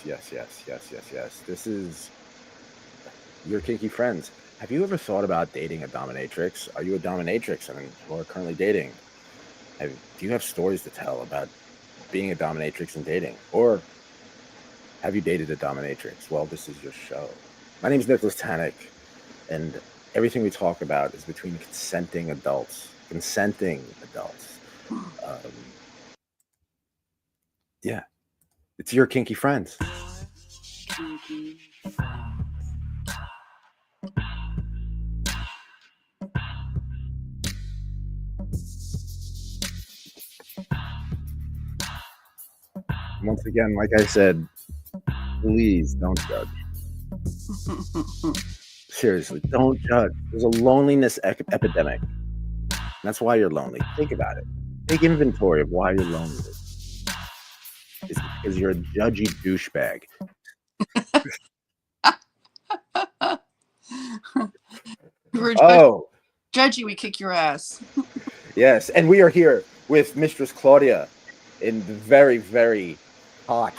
yes. This is your kinky friends. Have you ever thought about dating a dominatrix? Are you a dominatrix and or currently dating? Do you have stories to tell about being a dominatrix and dating? Or have you dated a dominatrix? Well, this is your show. My name is Nicholas Tannick, and everything we talk about is between consenting adults. Consenting adults. Um, yeah, it's your kinky friends. Once again, like I said, please don't judge. Seriously, don't judge. There's a loneliness epidemic. That's why you're lonely. Think about it. Take inventory of why you're lonely. It's because you're a judgy douchebag. Judgy, we kick your ass. Yes, and we are here with Mistress Claudia in the very, very hot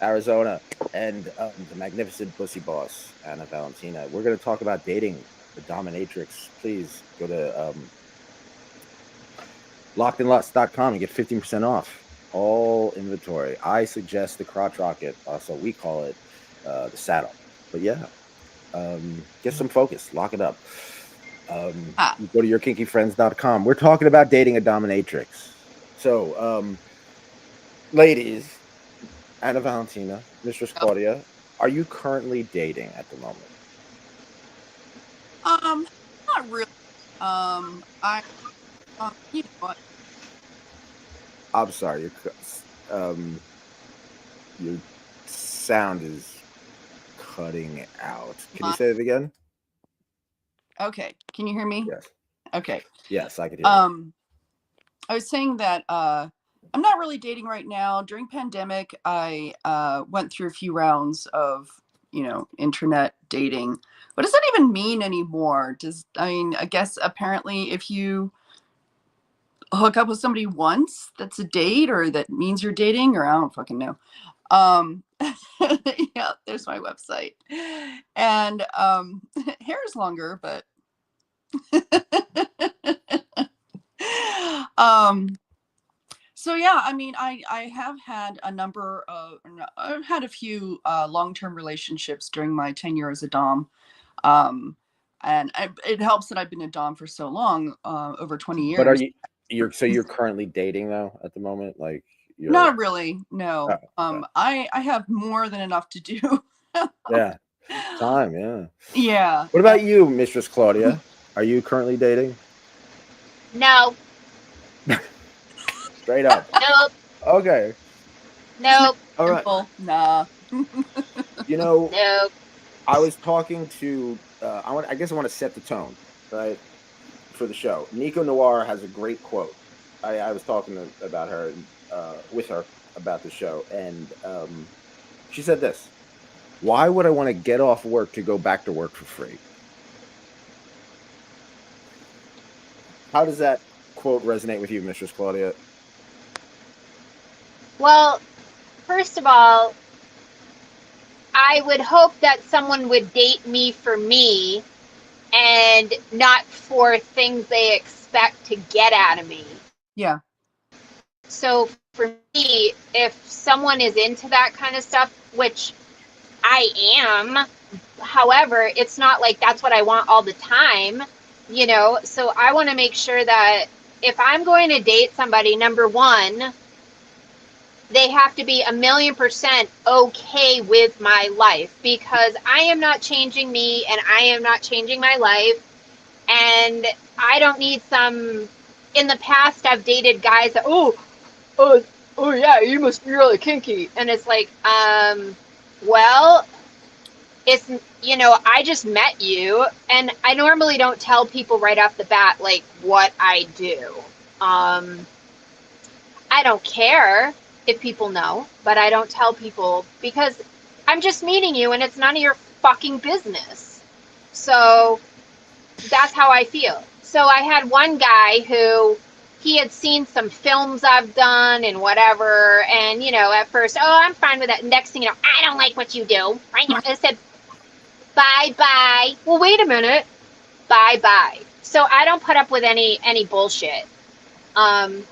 Arizona, and the magnificent pussy boss, Anna Valentina. We're going to talk about dating the dominatrix. Please go to lockedandlust.com and get 15% off all inventory. I suggest the crotch rocket, so we call it the saddle. But yeah, get some focus, lock it up. Go to yourkinkyfriends.com. We're talking about dating a dominatrix. So, ladies, Anna Valentina, Mistress Claudia, are you currently dating at the moment? Not really. You know what? I'm sorry, your sound is cutting out. Can you say it again? Okay. Can you hear me? Yes. Okay. Yes, I can hear you. I was saying that I'm not really dating right now. During pandemic, I went through a few rounds of, internet dating. What does that even mean anymore? I guess apparently if you hook up with somebody once, that's a date, or that means you're dating, or I don't fucking know. Yeah, there's my website. And hair is longer, but so yeah, I mean, I have had I've had a few long-term relationships during my tenure as a dom. And it helps that I've been a dom for so long, over 20 years. But you're currently dating though at the moment? Like, not really, no. Okay. I have more than enough to do. Yeah. Time, yeah. Yeah. What about you, Mistress Claudia? Are you currently dating? No. Straight up. Nope. Okay. Nope. All right. Nah. Nope. I was talking to I guess I want to set the tone, right, for the show. Nico Noir has a great quote. I was talking about her with her about the show, and she said this: "Why would I want to get off work to go back to work for free?" How does that quote resonate with you, Mistress Claudia? Well, first of all, I would hope that someone would date me for me and not for things they expect to get out of me. Yeah. So for me, if someone is into that kind of stuff, which I am, however, it's not like that's what I want all the time, so I want to make sure that if I'm going to date somebody, number one, they have to be 1,000,000% okay with my life, because I am not changing me and I am not changing my life. And I don't need in the past I've dated guys that, oh yeah, you must be really kinky. And it's like, well, it's, I just met you, and I normally don't tell people right off the bat, like, what I do. I don't care if people know, but I don't tell people because I'm just meeting you and it's none of your fucking business. So that's how I feel. So I had one guy who he had seen some films I've done and whatever. And, you know, at first, oh, I'm fine with that. Next thing you know, I don't like what you do. Right now, I said, bye-bye. Well, wait a minute. Bye-bye. So I don't put up with any bullshit. Right.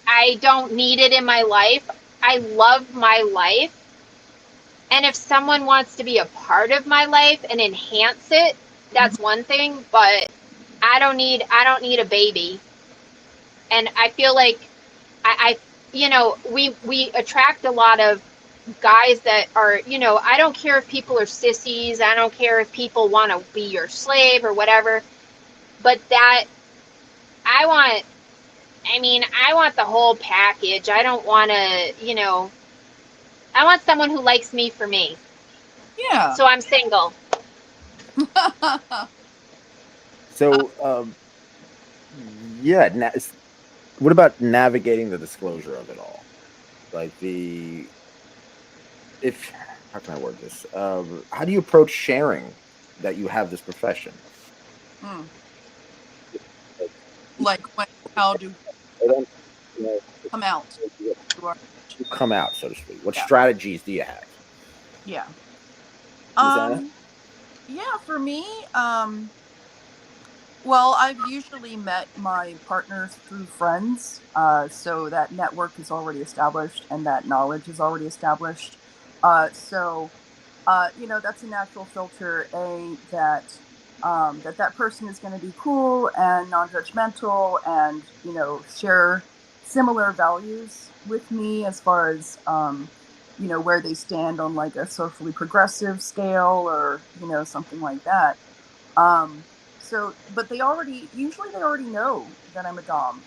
I don't need it in my life. I love my life. And if someone wants to be a part of my life and enhance it, that's one thing, but I don't need a baby. And I feel like I you know, we attract a lot of guys that are, you know, I don't care if people are sissies, I don't care if people want to be your slave or whatever, but that I want I want the whole package. I don't want to, you know, I want someone who likes me for me. Yeah. So I'm single. So, yeah. What about navigating the disclosure of it all? Like how can I word this? How do you approach sharing that you have this profession? Hmm. Like how do I don't, you know, come out to our you come out, so to speak. What yeah. strategies do you have? Yeah. Susanna? Yeah, for me, well, I've usually met my partners through friends, so that network is already established and that knowledge is already established. So, you know, that's a natural filter. That person is going to be cool and non-judgmental, and you know, share similar values with me as far as you know, where they stand on like a socially progressive scale or you know something like that. Um, but they already know that I'm a dom,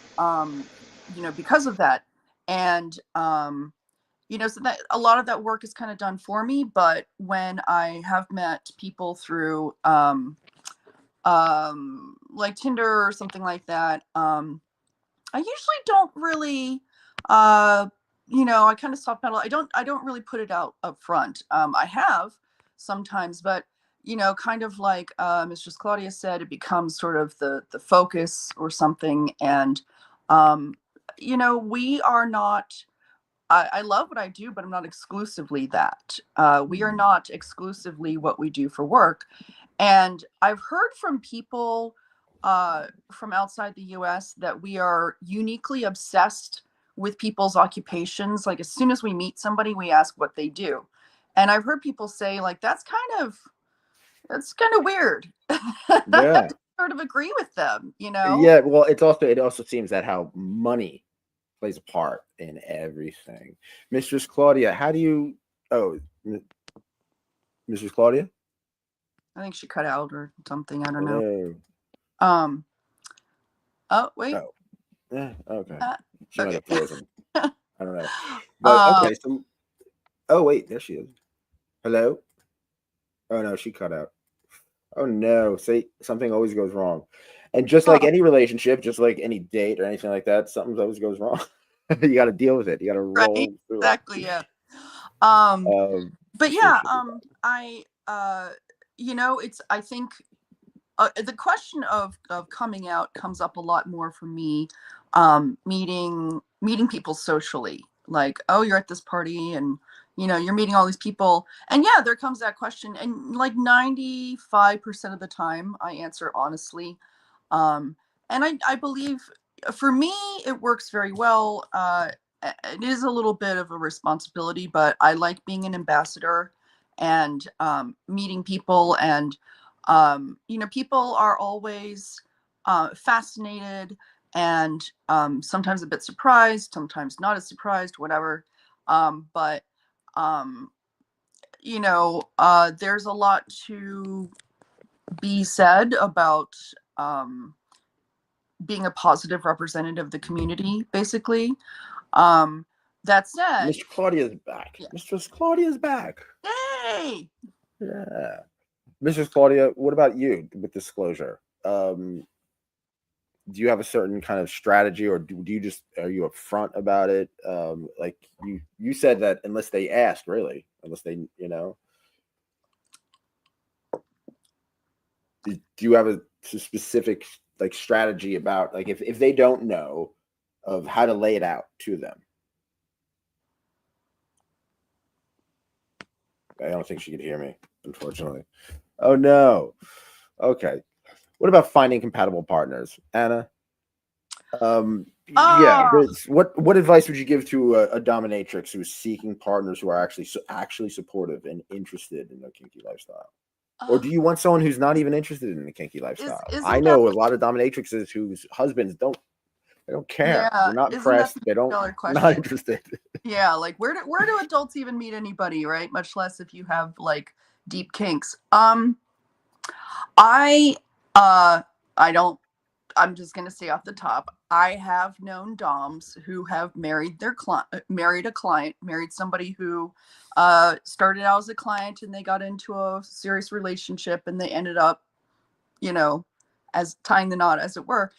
you know, because of that. And, you know, so that a lot of that work is kind of done for me. But when I have met people through, like Tinder or something like that, I usually don't really, uh, you know, I kind of soft pedal. I don't really put it out up front. I have sometimes, but you know, kind of like Mistress Claudia said, it becomes sort of the focus or something. And um, you know, we are not. I love what I do, but I'm not exclusively that. We are not exclusively what we do for work. And I've heard from people from outside the US that we are uniquely obsessed with people's occupations. Like, as soon as we meet somebody, we ask what they do. And I've heard people say, like, that's kind of weird. I have Yeah. to sort of agree with them, you know? Yeah. Well, it also seems that how money plays a part in everything. Mistress Claudia, how do you? Oh, Mrs. Claudia. I think she cut out or something. I don't know. Hello. Um, oh, wait. Oh, yeah. Okay. Uh, She might okay. have frozen. I don't know. But um, okay. So, oh wait, there she is. Hello. Oh no, she cut out. Oh no. See, something always goes wrong. And just like oh, any relationship, just like any date or anything like that, something always goes wrong. You got to deal with it. You got to right. roll through it. Exactly. Yeah. Um, For but sure. yeah, you know, I think the question of coming out comes up a lot more for me, meeting people socially. Like, oh, you're at this party, and you know, you're meeting all these people, and yeah, there comes that question, and like 95% of the time, I answer honestly, and I believe for me it works very well. It is a little bit of a responsibility, but I like being an ambassador and meeting people. And you know, people are always fascinated and sometimes a bit surprised, sometimes not as surprised, whatever. But um, you know, there's a lot to be said about um, being a positive representative of the community, basically. Um, that said, Mr. Claudia's back. yeah. Mistress Claudia's back. Yay! Yeah. Mrs. Claudia, what about you with disclosure? Do you have a certain kind of strategy, or do you just are you upfront about it? Like you said that unless they ask, really, unless they do you have a specific like strategy about like if they don't know, of how to lay it out to them. I don't think she could hear me, unfortunately. Oh no. Okay. What about finding compatible partners, Anna? Yeah. What advice would you give to a dominatrix who's seeking partners who are actually supportive and interested in their kinky lifestyle? Or do you want someone who's not even interested in the kinky lifestyle? I know a lot of dominatrixes whose husbands don't care. Yeah, They're not isn't that impressed. the They don't million-dollar not question? interested. Yeah, like where do adults even meet anybody, right? Much less if you have like deep kinks. I I don't I'm just gonna say off the top, I have known doms who have married their married somebody who started out as a client and they got into a serious relationship and they ended up, you know, as tying the knot, as it were.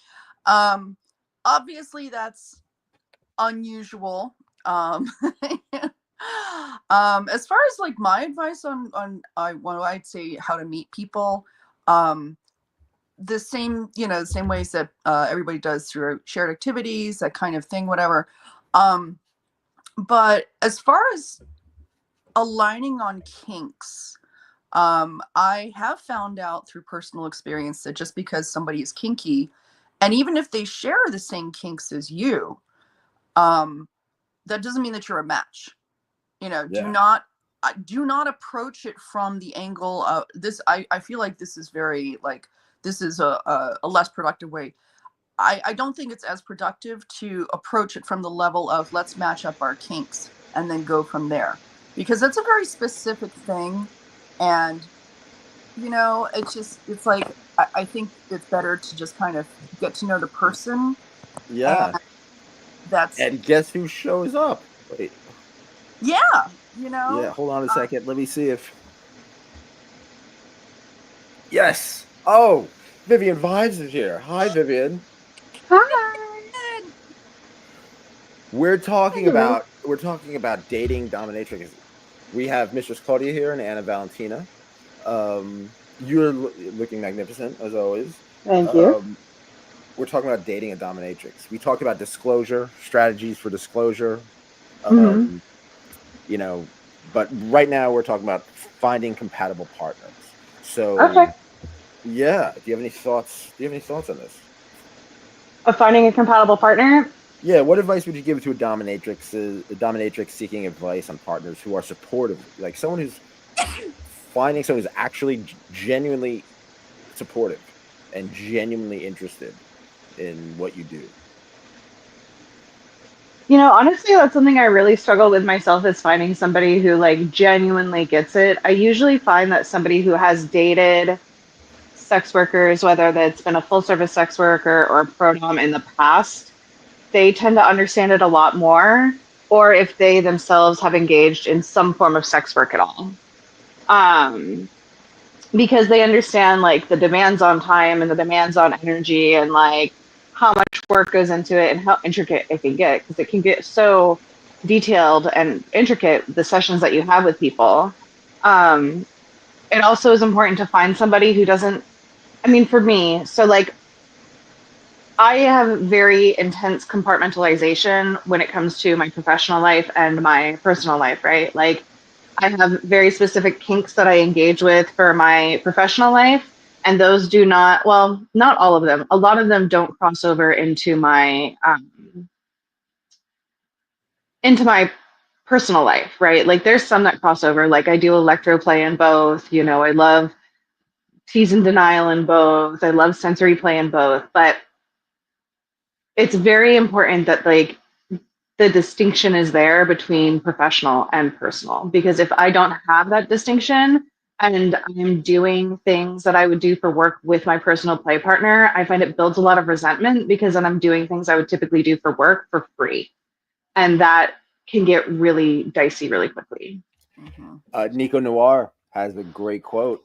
Um, Obviously, that's unusual. As far as like my advice on well, I'd say how to meet people. The same, the same ways that everybody does through shared activities, that kind of thing, whatever. But as far as aligning on kinks, I have found out through personal experience that just because somebody is kinky, and even if they share the same kinks as you, that doesn't mean that you're a match. Yeah. Do not approach it from the angle of this. I feel like this is very like this is a less productive way. I don't think it's as productive to approach it from the level of let's match up our kinks and then go from there, because that's a very specific thing. And it's like I think it's better to just kind of get to know the person. And Yeah. that's And guess who shows up? Wait. yeah, Yeah, hold on a second. Let me see if. Yes. Oh, Vivian Vibes is here. Hi, Vivian. Hi. We're talking about dating dominatrix. We have Mistress Claudia here and Anna Valentina. You're looking magnificent as always. Thank you. We're talking about dating a dominatrix. We talked about disclosure, strategies for disclosure. Mm-hmm. But right now we're talking about finding compatible partners. So, Okay. yeah. Do you have any thoughts? On this? Of finding a compatible partner? Yeah. What advice would you give to a dominatrix seeking advice on partners who are supportive, like someone who's finding someone who's actually genuinely supportive and genuinely interested in what you do? Honestly, that's something I really struggle with myself, is finding somebody who like genuinely gets it. I usually find that somebody who has dated sex workers, whether that's been a full service sex worker or a pro dom in the past, they tend to understand it a lot more, or if they themselves have engaged in some form of sex work at all. Um, because they understand like the demands on time and the demands on energy and like how much work goes into it and how intricate it can get, because it can get so detailed and intricate, the sessions that you have with people. um, it also is important to find somebody who doesn't, I mean, for me, so like I have very intense compartmentalization when it comes to my professional life and my personal life, right? Like I have very specific kinks that I engage with for my professional life, and those do not, well, not all of them. A lot of them don't cross over into my personal life, right? Like there's some that cross over. Like I do electroplay in both. I love tease and denial in both. I love sensory play in both, but it's very important that like the distinction is there between professional and personal, because if I don't have that distinction and I'm doing things that I would do for work with my personal play partner, I find it builds a lot of resentment, because then I'm doing things I would typically do for work for free, and that can get really dicey really quickly. Nico Noir has a great quote.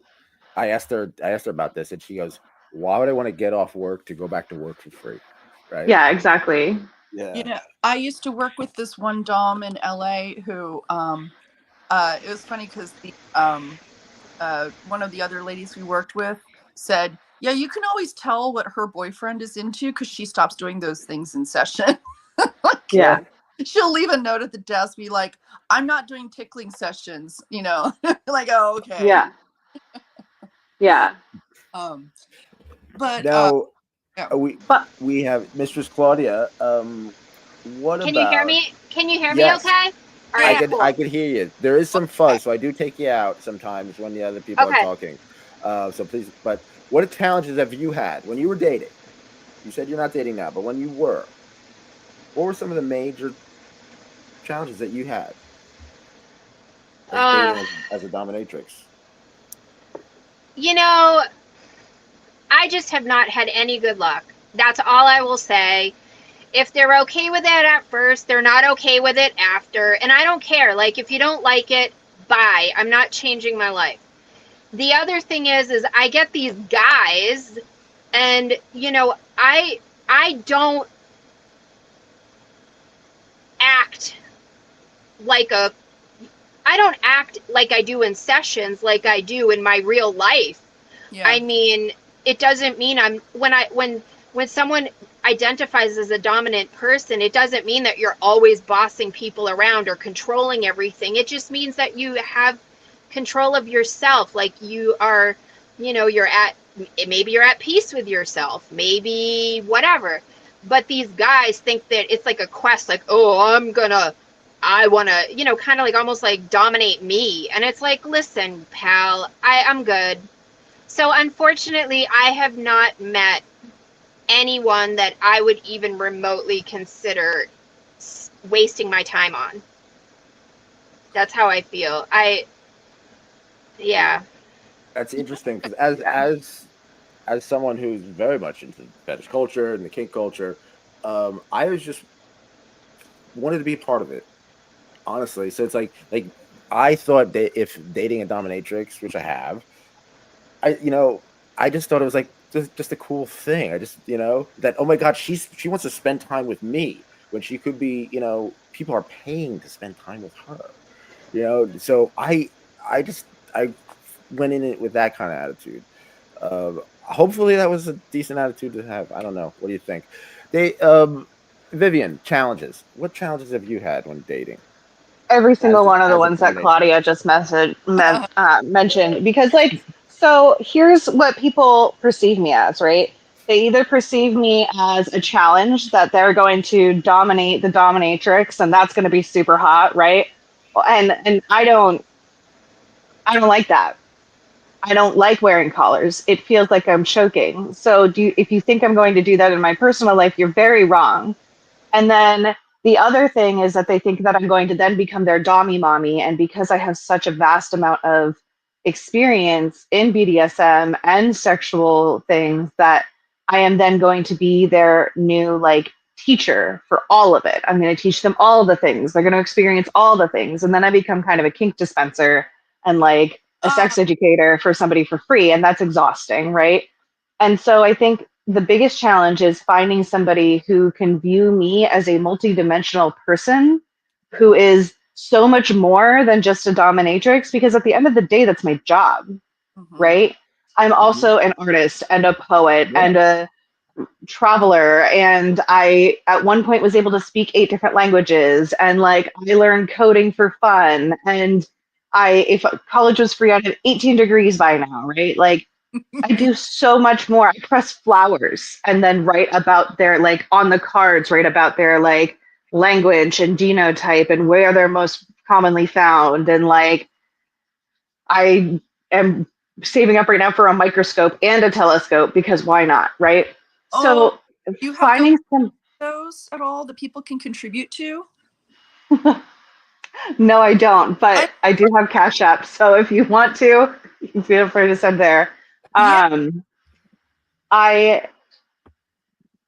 I asked her about this, and she goes, "Why would I want to get off work to go back to work for free?" Right? Yeah, exactly. Yeah. I used to work with this one dom in LA who it was funny because the one of the other ladies we worked with said, yeah, you can always tell what her boyfriend is into because she stops doing those things in session. Yeah. She'll leave a note at the desk, be like, I'm not doing tickling sessions, you know. Like, oh, okay. Yeah. Yeah. But Now, yeah. But we have Mistress Claudia. What Can you hear about? me? Can you hear me Yes, okay? All Yeah. right, cool. I could hear you. There is some fuzz, so I do take you out sometimes when the other people are Okay. talking. So please, but what challenges have you had when you were dating? You said you're not dating now, but when you were, what were some of the major challenges that you had as Uh, dating as a dominatrix? you know, I just have not had any good luck. That's all I will say. If they're okay with it at first, they're not okay with it after. And I don't care. Like, if you don't like it, bye. I'm not changing my life. The other thing is I get these guys, and I don't act like a I don't act like I do in sessions like I do in my real life. Yeah. I mean, it doesn't mean when someone identifies as a dominant person, it doesn't mean that you're always bossing people around or controlling everything. It just means that you have control of yourself. Like you are, maybe you're at peace with yourself, maybe whatever. But these guys think that it's like a quest, like, oh, I want to, kind of like almost like dominate me. And it's like, listen, pal, I'm good. So unfortunately, I have not met anyone that I would even remotely consider wasting my time on. That's how I feel. Yeah. That's interesting because yeah. as someone who's very much into fetish culture and the kink culture, I was just wanted to be part of it, honestly. So it's like I thought that if dating a dominatrix, which I have, I just thought it was like just a cool thing. I just that, oh my god, she wants to spend time with me when she could be, people are paying to spend time with her. So I went in it with that kind of attitude. Hopefully that was a decent attitude to have. I don't know. What do you think? They Vivian, challenges. What challenges have you had when dating Every single one of the as a ones that dominatrix? Claudia just mentioned, because like, so here's what people perceive me as, right? They either perceive me as a challenge that they're going to dominate the dominatrix and that's going to be super hot, right? And I don't like that. I don't like wearing collars. It feels like I'm choking. So if you think I'm going to do that in my personal life, you're very wrong. And then the other thing is that they think that I'm going to then become their dommy mommy. And because I have such a vast amount of experience in BDSM and sexual things, that I am then going to be their new like teacher for all of it. I'm going to teach them all the things. They're going to experience all the things. And then I become kind of a kink dispenser and like a sex educator for somebody for free. And that's exhausting, right? And so I think the biggest challenge is finding somebody who can view me as a multidimensional person who is so much more than just a dominatrix, because at the end of the day, that's my job, right? I'm also an artist and a poet and a traveler, and I at one point was able to speak 8 different languages, and like I learned coding for fun, and if college was free, I'd have 18 degrees by now, right? Like I do so much more. I press flowers and then write about their, like, on the cards, write about their, like, language and genotype and where they're most commonly found. And, like, I am saving up right now for a microscope and a telescope because why not, right? Oh, So do you have finding some. those at all that people can contribute to? No, I don't, but I do have Cash App. So if you want to, you can feel free to send there. Yeah. I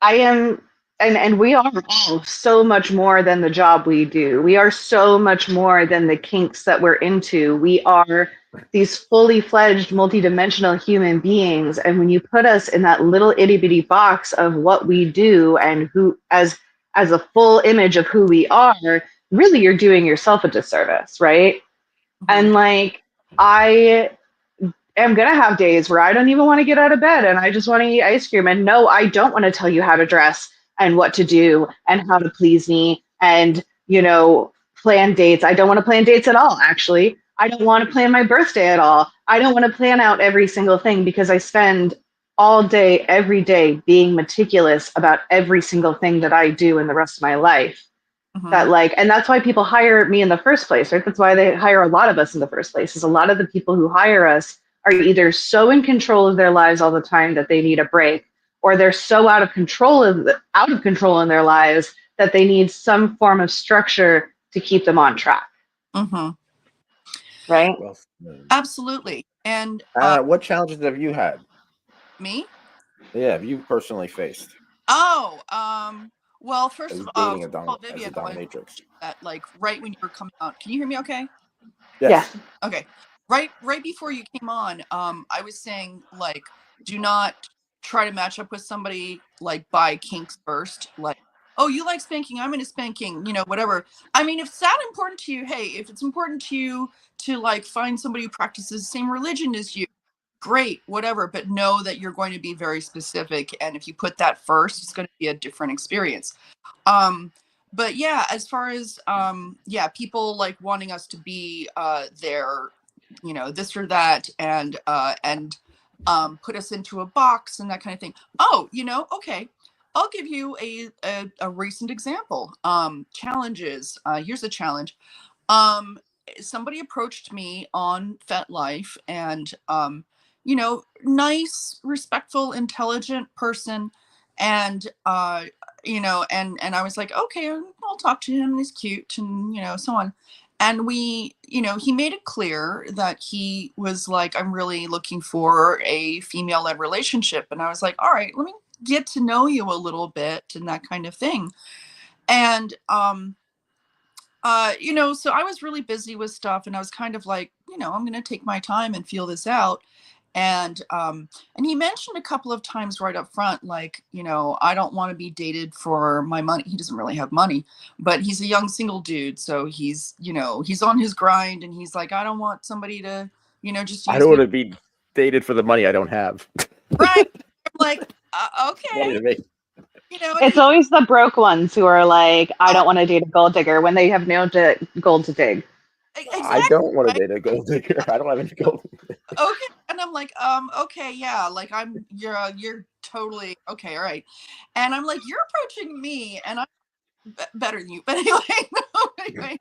I am, and we are all so much more than the job we do. We are so much more than the kinks that we're into. We are these fully fledged, multidimensional human beings. And when you put us in that little itty bitty box of what we do and who, as a full image of who we are, really you're doing yourself a disservice, right? And like, I am going to have days where I don't even want to get out of bed and I just want to eat ice cream. And no, I don't want to tell you how to dress and what to do and how to please me and, you know, plan dates. I don't want to plan dates at all, actually. I don't want to plan my birthday at all. I don't want to plan out every single thing because I spend all day, every day being meticulous about every single thing that I do in the rest of my life. That like, and that's why people hire me in the first place, right? That's why they hire a lot of us in the first place, is a lot of the people who hire us are either so in control of their lives all the time that they need a break, or they're so out of control in their lives that they need some form of structure to keep them on track. Right? Well, Absolutely. And what challenges have you had? me? Yeah, have you personally faced? Well, first of all, Dating as a dominatrix. That like right when you were coming out. Can you hear me okay? Yes. Yeah. Okay. Right before you came on, I was saying, like, do not try to match up with somebody like by kinks first. Like, oh, you like spanking, I'm into spanking, you know, whatever. I mean, if it's that important to you, hey, if it's important to you to like find somebody who practices the same religion as you, great, whatever, but know that you're going to be very specific, and if you put that first, it's going to be a different experience. But yeah, as far as yeah, people like wanting us to be their, you know, this or that, and put us into a box and that kind of thing. Oh, you know, okay, I'll give you a recent example. Challenges. Here's a challenge. Somebody approached me on FetLife, and you know, nice, respectful, intelligent person, and you know, and I was like, okay, I'll talk to him. He's cute, and you know, so on. And we, you know, he made it clear that he was like, I'm really looking for a female-led relationship, and I was like, all right, let me get to know you a little bit and that kind of thing. And you know, so I was really busy with stuff, and I was kind of like, you know, I'm going to take my time and feel this out. And he mentioned a couple of times right up front, like, you know, I don't want to be dated for my money. He doesn't really have money, but he's a young single dude, so he's, you know, he's on his grind, and he's like, I don't want somebody to, you know, just use I don't me. want to be dated for the money I don't have. Right. I'm like, okay. You know, It's always the broke ones who are like, I don't want to date a gold digger when they have no gold to dig. Exactly, I don't want to right? date a gold digger. I don't have any gold. Okay. And I'm like, okay, yeah, like you're totally okay, all right. And I'm like, you're approaching me, and I'm better than you. But anyway, no, anyway.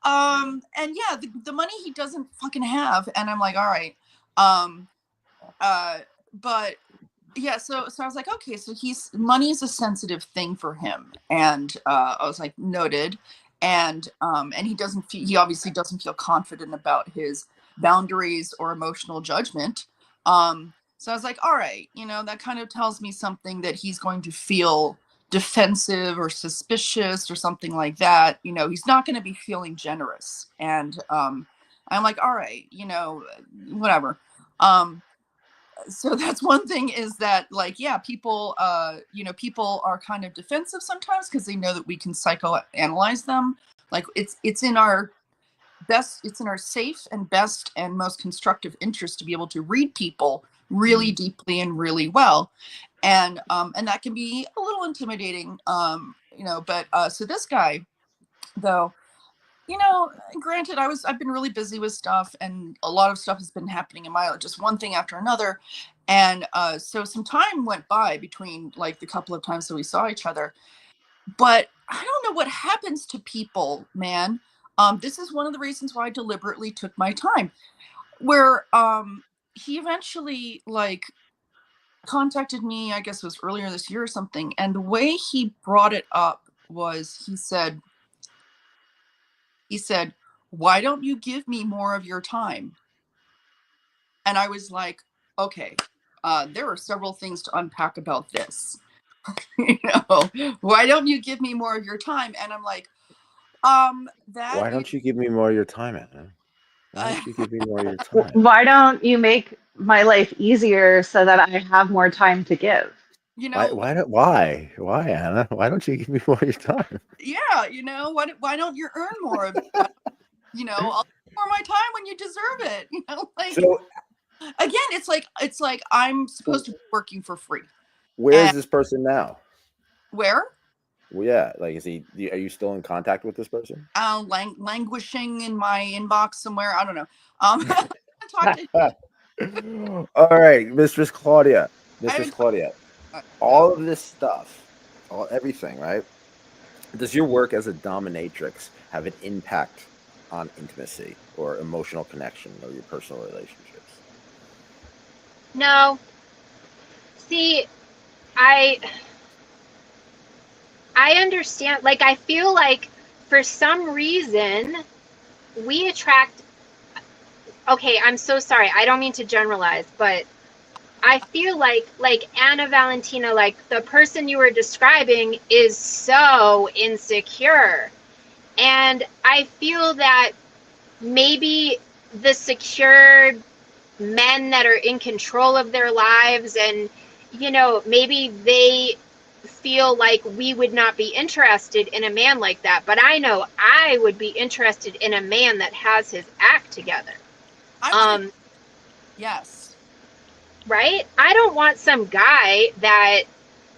And yeah, the money he doesn't fucking have, and I'm like, all right. But yeah, so I was like, okay, so money is a sensitive thing for him, and I was like, noted. And he obviously doesn't feel confident about his boundaries or emotional judgment. So I was like, all right, you know, that kind of tells me something, that he's going to feel defensive or suspicious or something like that. You know, he's not going to be feeling generous. And I'm like, all right, you know, whatever. So that's one thing, is that, like, yeah, people you know, people are kind of defensive sometimes because they know that we can psychoanalyze them. Like, it's in our safe and best and most constructive interest to be able to read people really deeply and really well. And that can be a little intimidating, you know. But so this guy, though, you know, granted, I've been really busy with stuff, and a lot of stuff has been happening in my life, just one thing after another. And so some time went by between like the couple of times that we saw each other. But I don't know what happens to people, man. This is one of the reasons why I deliberately took my time. Where he eventually like contacted me, I guess it was earlier this year or something, and the way he brought it up was, he said, why don't you give me more of your time? And I was like, okay, there are several things to unpack about this. You know, why don't you give me more of your time? And I'm like, Why don't you give me more of your time, Anna? Why don't you give me more of your time? Why don't you make my life easier so that I have more time to give? You know, why, Anna? Why don't you give me more of your time? Yeah, you know, why don't you earn more of it? You know, I'll give more of my time when you deserve it. You know, like, So again, it's like I'm supposed to be working for free. where is this person now? Where? Well, yeah, like is he? Are you still in contact with this person? Languishing in my inbox somewhere. I don't know. Talk to, All right, Mistress Claudia. I Mistress haven't talked. Claudia. No. All of this stuff, everything, right? Does your work as a dominatrix have an impact on intimacy or emotional connection or your personal relationships? No. See, I understand. Like, I feel like for some reason we attract. Okay, I'm so sorry. I don't mean to generalize, but I feel like Anna Valentina, like the person you were describing, is so insecure, and I feel that maybe the secured men that are in control of their lives, and maybe they feel like we would not be interested in a man like that, but I know I would be interested in a man that has his act together. I would. Yes. Right? I don't want some guy that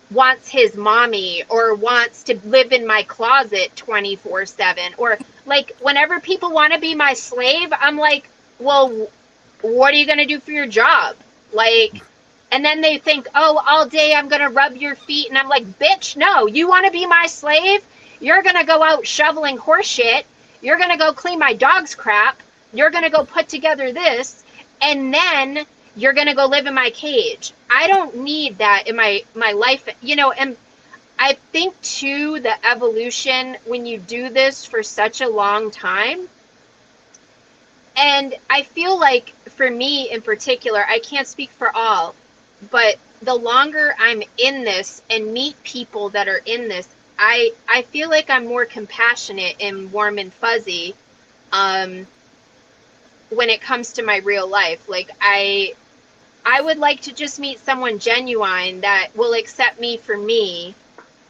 wants his mommy or wants to live in my closet 24/7, or like whenever people want to be my slave, I'm like, well, what are you going to do for your job? Like, and then they think, oh, all day I'm going to rub your feet. And I'm like, bitch, no, you want to be my slave? You're going to go out shoveling horse shit. You're going to go clean my dog's crap. You're going to go put together this. And then you're going to go live in my cage. I don't need that in my life, and I think too, the evolution, when you do this for such a long time, and I feel like for me in particular, I can't speak for all, but the longer I'm in this and meet people that are in this, I feel like I'm more compassionate and warm and fuzzy when it comes to my real life. Like I would like to just meet someone genuine that will accept me for me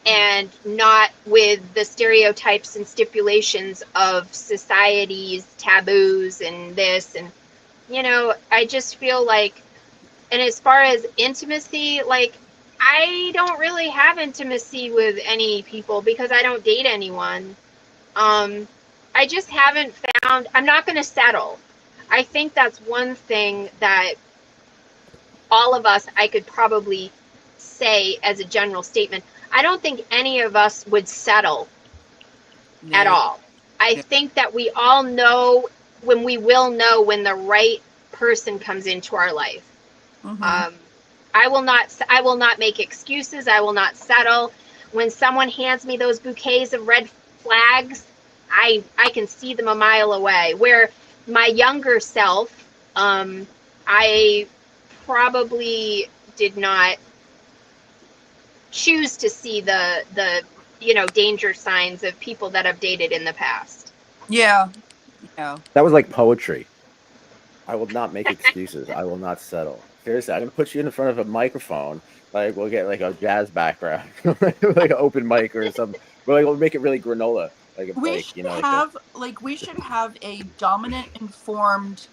and not with the stereotypes and stipulations of society's taboos and this. And I just feel like, and as far as intimacy, like I don't really have intimacy with any people because I don't date anyone. I just haven't found, I'm not going to settle. I think that's one thing that all of us, I could probably say as a general statement, I don't think any of us would settle at all. I think that we all know when we will know when the right person comes into our life. Mm-hmm. I will not make excuses. I will not settle. When someone hands me those bouquets of red flags, I can see them a mile away. Where my younger self, I probably did not choose to see the danger signs of people that I've dated in the past. Yeah. That was like poetry. I will not make excuses. I will not settle. Seriously, I'm gonna put you in front of a microphone. Like we'll get like a jazz background, like an open mic or something. But like we'll make it really granola. We should have a dominant informed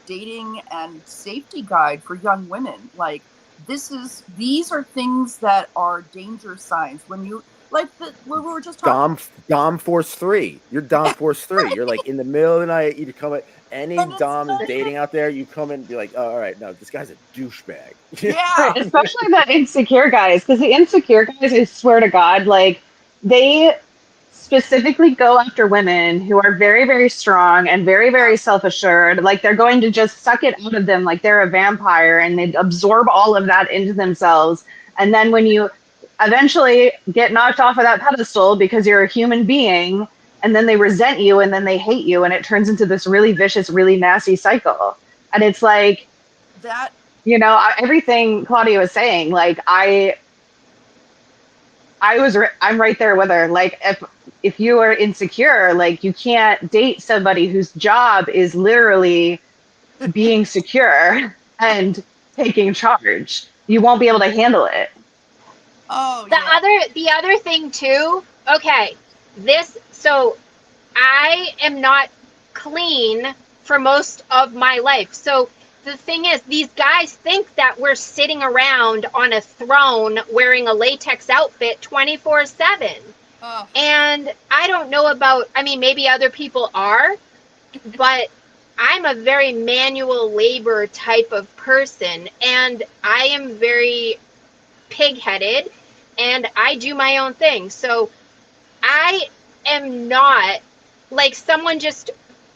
dating and safety guide for young women. Like these are things that are danger signs when you we were just talking. Dom Force 3. You're Dom Force 3. You're like in the middle of the night. You come at any Dom is dating out there. You come in and be like, oh, all right, no, this guy's a douchebag. Yeah, especially the insecure guys, because the insecure guys, I swear to God, like they specifically go after women who are very, very strong and very, very self-assured. Like they're going to just suck it out of them like they're a vampire, and they absorb all of that into themselves. And then when you eventually get knocked off of that pedestal because you're a human being, and then they resent you and then they hate you, and it turns into this really vicious, really nasty cycle. And it's like that, everything Claudia was saying, like I'm right there with her. Like if you are insecure, like you can't date somebody whose job is literally being secure and taking charge. You won't be able to handle it. Oh, The other thing too. Okay, so I am not clean for most of my life. So the thing is, these guys think that we're sitting around on a throne wearing a latex outfit 24/7. Oh, And I don't know about, I mean, maybe other people are, but I'm a very manual labor type of person, and I am very pig-headed, and I do my own thing. So I am not, like, someone just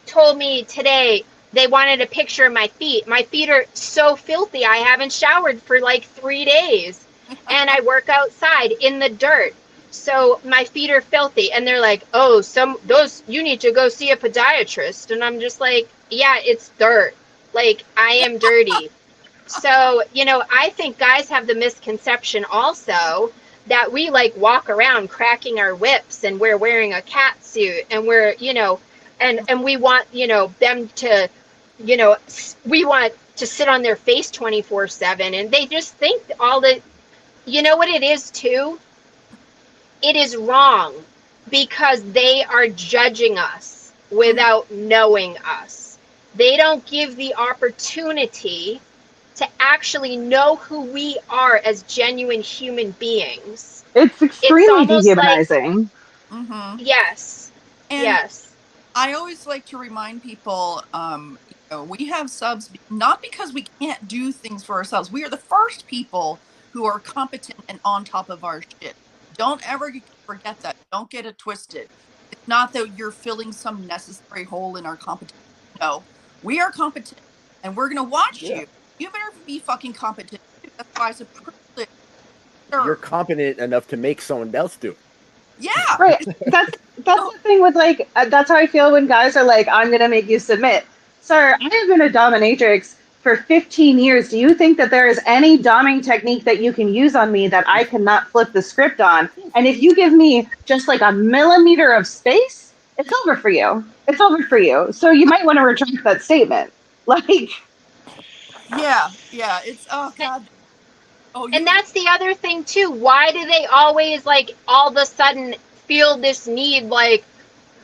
told me today they wanted a picture of my feet. My feet are so filthy. I haven't showered for like 3 days, and I work outside in the dirt. So my feet are filthy, and they're like, "Oh, you need to go see a podiatrist." And I'm just like, "Yeah, it's dirt. Like, I am dirty." So, I think guys have the misconception also that we like walk around cracking our whips and we're wearing a cat suit and we're, and we want, them to, we want to sit on their face 24/7, and they just think all the, what it is too? It is wrong because they are judging us without knowing us. They don't give the opportunity to actually know who we are as genuine human beings. It's It's extremely almost like, dehumanizing. mm-hmm. yes, And yes. I always like to remind people, we have subs not because we can't do things for ourselves. We are the first people who are competent and on top of our shit. Don't ever forget that. Don't get it twisted. It's not that you're filling some necessary hole in our competence. No, we are competent, and we're gonna watch Yeah. you. You better be fucking competent. That's why it's a privilege. You're competent enough to make someone else do it. Yeah. Right. That's the thing with like that's how I feel when guys are like, I'm gonna make you submit. Sir, I have been a dominatrix for 15 years. Do you think that there is any doming technique that you can use on me that I cannot flip the script on? And if you give me just like a millimeter of space, it's over for you. It's over for you. So you might want to retract that statement. Like, Yeah. It's oh god. Oh, And that's the other thing too. Why do they always like all of a sudden feel this need like,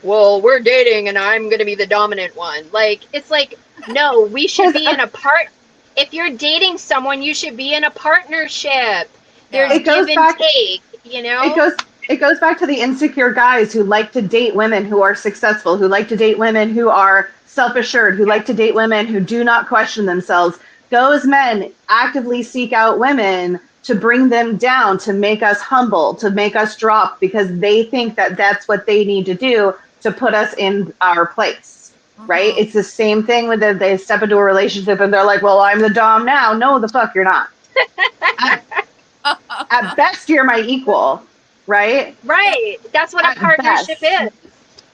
well, we're dating and I'm going to be the dominant one? Like, it's like, no, we should be in a if you're dating someone, you should be in a partnership. There's it goes give and back. take, It goes back to the insecure guys who like to date women who are successful, who like to date women who are self-assured, who like to date women who do not question themselves. Those men actively seek out women to bring them down, to make us humble, to make us drop, because they think that that's what they need to do to put us in our place, right? It's the same thing when they step into a relationship and they're like, well, I'm the dom now. No, the fuck, you're not. At best, you're my equal, right? Right. That's what At a partnership best. is,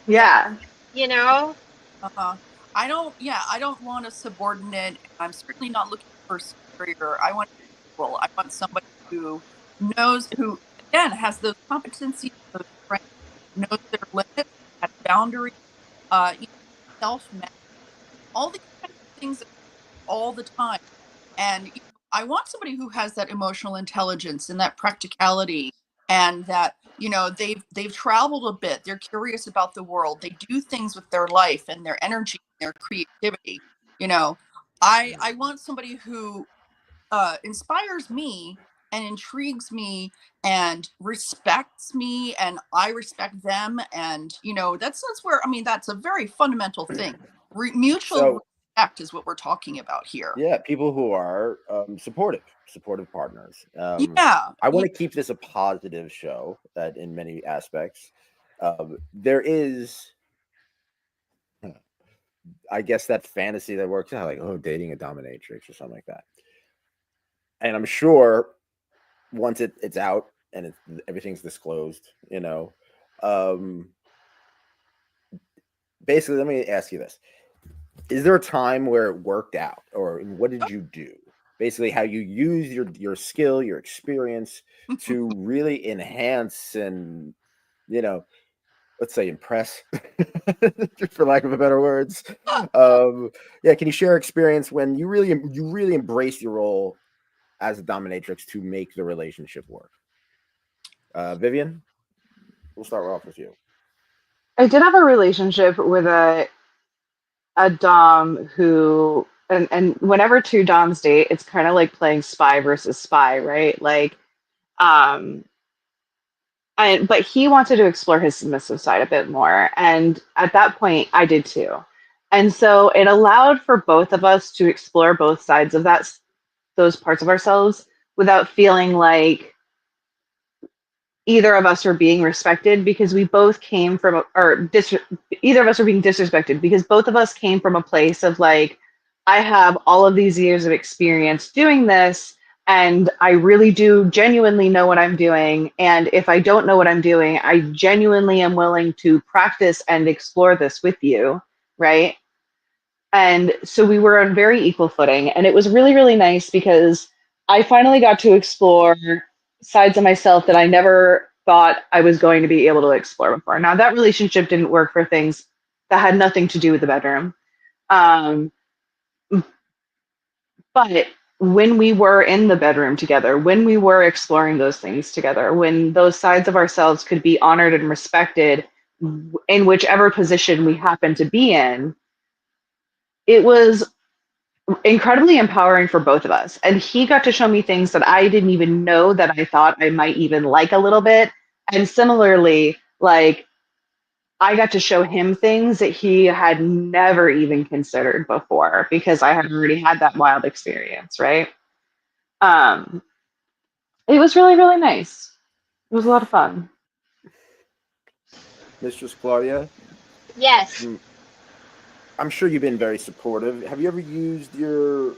Yeah. I don't want a subordinate. I'm certainly not looking for a superior. I want equal. I want somebody who who again has those competencies, those strengths, knows their limits, has boundaries, self management, all these kind of things all the time. And I want somebody who has that emotional intelligence and that practicality, and that they've traveled a bit. They're curious about the world. They do things with their life and their energy, and their creativity. I want somebody who inspires me and intrigues me and respects me, and I respect them. And that's where, I mean, that's a very fundamental thing. Mutual So respect is what we're talking about here. yeah, people who are supportive partners. Yeah. I want to keep this a positive show that in many aspects. There is, I guess, that fantasy that works out, like, oh, dating a dominatrix or something like that. And I'm sure once it's out and everything's disclosed, basically, let me ask you this. Is there a time where it worked out, or what did you do? Basically, how you use your skill, your experience to really enhance and, let's say impress, just for lack of a better words. Yeah, can you share experience when you really embraced your role as a dominatrix to make the relationship work? Vivian, we'll start off with you. I did have a relationship with a dom who and whenever two doms date, it's kind of like playing spy versus spy, right? Like, um, but he wanted to explore his submissive side a bit more, and at that point, I did too. And so it allowed for both of us to explore both sides of those parts of ourselves without feeling like either of us were being respected because we both came from either of us were being disrespected because both of us came from a place of like, I have all of these years of experience doing this, and I really do genuinely know what I'm doing, and if I don't know what I'm doing, I genuinely am willing to practice and explore this with you, right? And so we were on very equal footing. And it was really, really nice because I finally got to explore sides of myself that I never thought I was going to be able to explore before. Now, that relationship didn't work for things that had nothing to do with the bedroom. Um, but when we were in the bedroom together, when we were exploring those things together, when those sides of ourselves could be honored and respected in whichever position we happened to be in, it was incredibly empowering for both of us. And he got to show me things that I didn't even know that I thought I might even like a little bit. And similarly, like I got to show him things that he had never even considered before because I had already had that wild experience, right? Um, it was really, really nice. It was a lot of fun. Mistress Claudia, Yes. I'm sure you've been very supportive. Have you ever used your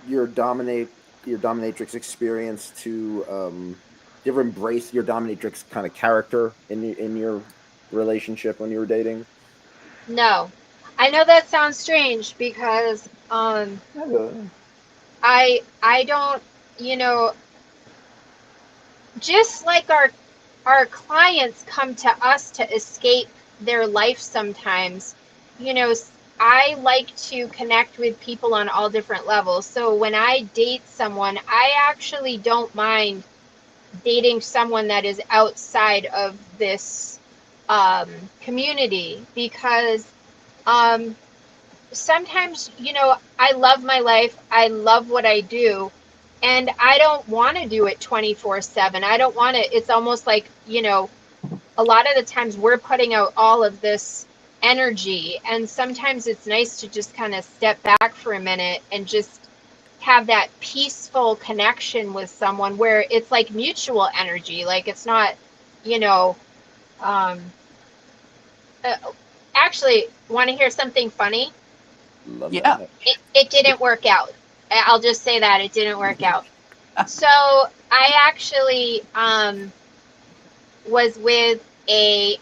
dominatrix experience to you ever embrace your dominatrix kind of character in your relationship when you were dating? No. I know that sounds strange because I don't, you know, just like our clients come to us to escape their life sometimes, you know, I like to connect with people on all different levels. So when I date someone, I actually don't mind dating someone that is outside of this community because sometimes, you know, I love my life. I love what I do. And I don't want to do it 24/7. I don't want to, it's almost like, you know, a lot of the times we're putting out all of this energy. And sometimes it's nice to just kind of step back for a minute and just have that peaceful connection with someone where it's like mutual energy. Like it's not, you know, um, uh, actually, want to hear something funny? Love Yeah. that. It didn't work out. I'll just say that it didn't work out. So I actually was with a